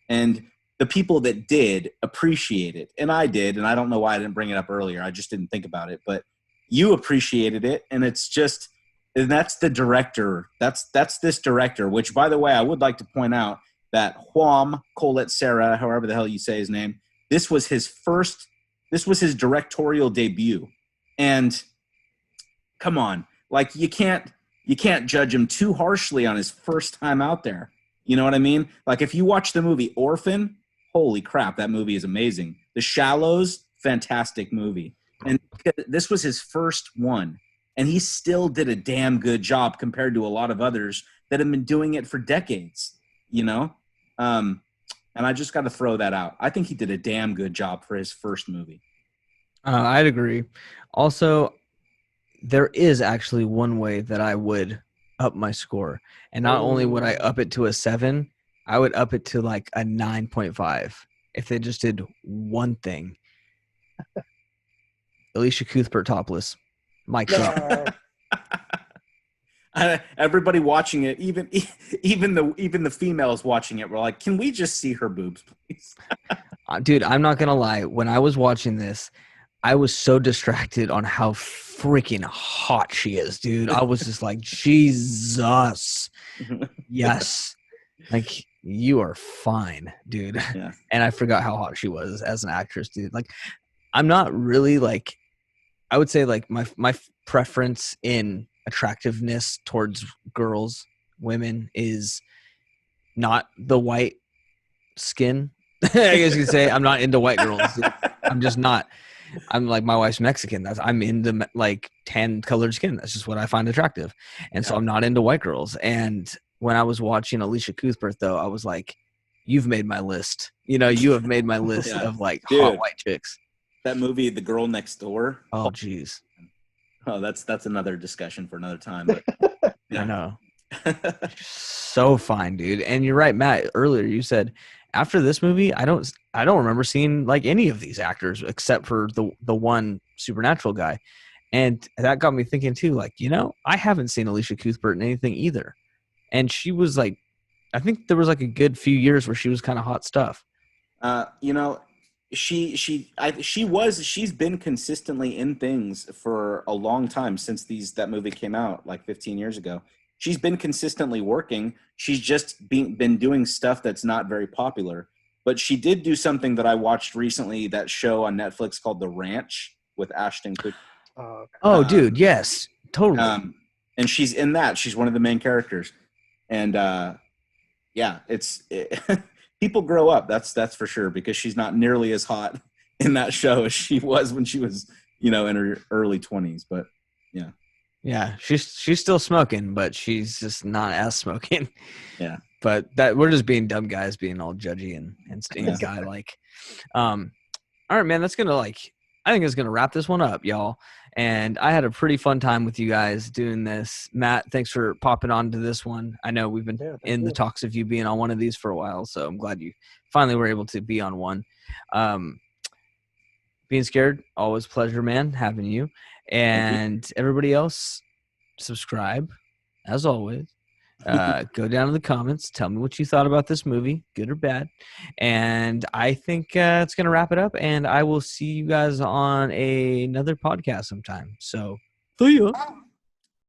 And the people that did appreciate it. And I did. And I don't know why I didn't bring it up earlier. I just didn't think about it. But you appreciated it. And it's just, and that's the director. That's this director, which, by the way, I would like to point out that Juan Colette Serra, however the hell you say his name, this was his directorial debut. And come on, like you can't judge him too harshly on his first time out there. You know what I mean? Like if you watch the movie Orphan, holy crap, that movie is amazing. The Shallows, fantastic movie. And this was his first one, and he still did a damn good job compared to a lot of others that have been doing it for decades. You know, and I just got to throw that out. I think he did a damn good job for his first movie. I'd agree. Also, there is actually one way that I would up my score. And not only would I up it to a 7, I would up it to like a 9.5 if they just did one thing. Alicia Cuthbert topless. Mike No. Everybody watching it, even the females watching it, were like, "Can we just see her boobs, please?" Dude, I'm not gonna lie. When I was watching this, I was so distracted on how freaking hot she is, dude. I was just like, Jesus, yes, like you are fine, dude. Yeah. And I forgot how hot she was as an actress, dude. Like, I'm not really like, I would say like my preference in attractiveness towards girls, women is not the white skin. I guess you could say I'm not into white girls. I'm just not. I'm like, my wife's Mexican. I'm into like tan colored skin. That's just what I find attractive. And so I'm not into white girls. And when I was watching Alicia Cuthbert, though, I was like, you've made my list. You know, you have made my list of like hot white chicks. That movie, The Girl Next Door. Oh, geez. Oh, that's another discussion for another time. But yeah. I know. So fine, dude. And you're right, Matt. Earlier you said after this movie, I don't remember seeing like any of these actors except for the one Supernatural guy. And that got me thinking too, like, you know, I haven't seen Alicia Cuthbert in anything either. And she was like, I think there was like a good few years where she was kind of hot stuff. You know, she's been consistently in things for a long time since that movie came out like 15 years ago. She's been consistently working. She's just been doing stuff that's not very popular. But she did do something that I watched recently, that show on Netflix called The Ranch with Ashton Kutcher. Dude, yes, totally. And she's in that. She's one of the main characters. And yeah, people grow up. That's for sure, because she's not nearly as hot in that show as she was when she was, you know, in her early 20s. But yeah. Yeah, she's still smoking, but she's just not as smoking. Yeah. But that we're just being dumb guys, being all judgy and guy like. All right, man, I think it's gonna wrap this one up, y'all. And I had a pretty fun time with you guys doing this. Matt, thanks for popping on to this one. I know we've been the talks of you being on one of these for a while, so I'm glad you finally were able to be on one. Being scared, always a pleasure, man, having you. And everybody else, subscribe, as always. Go down in the comments. Tell me what you thought about this movie, good or bad. And I think it's going to wrap it up. And I will see you guys on another podcast sometime. So, see ya.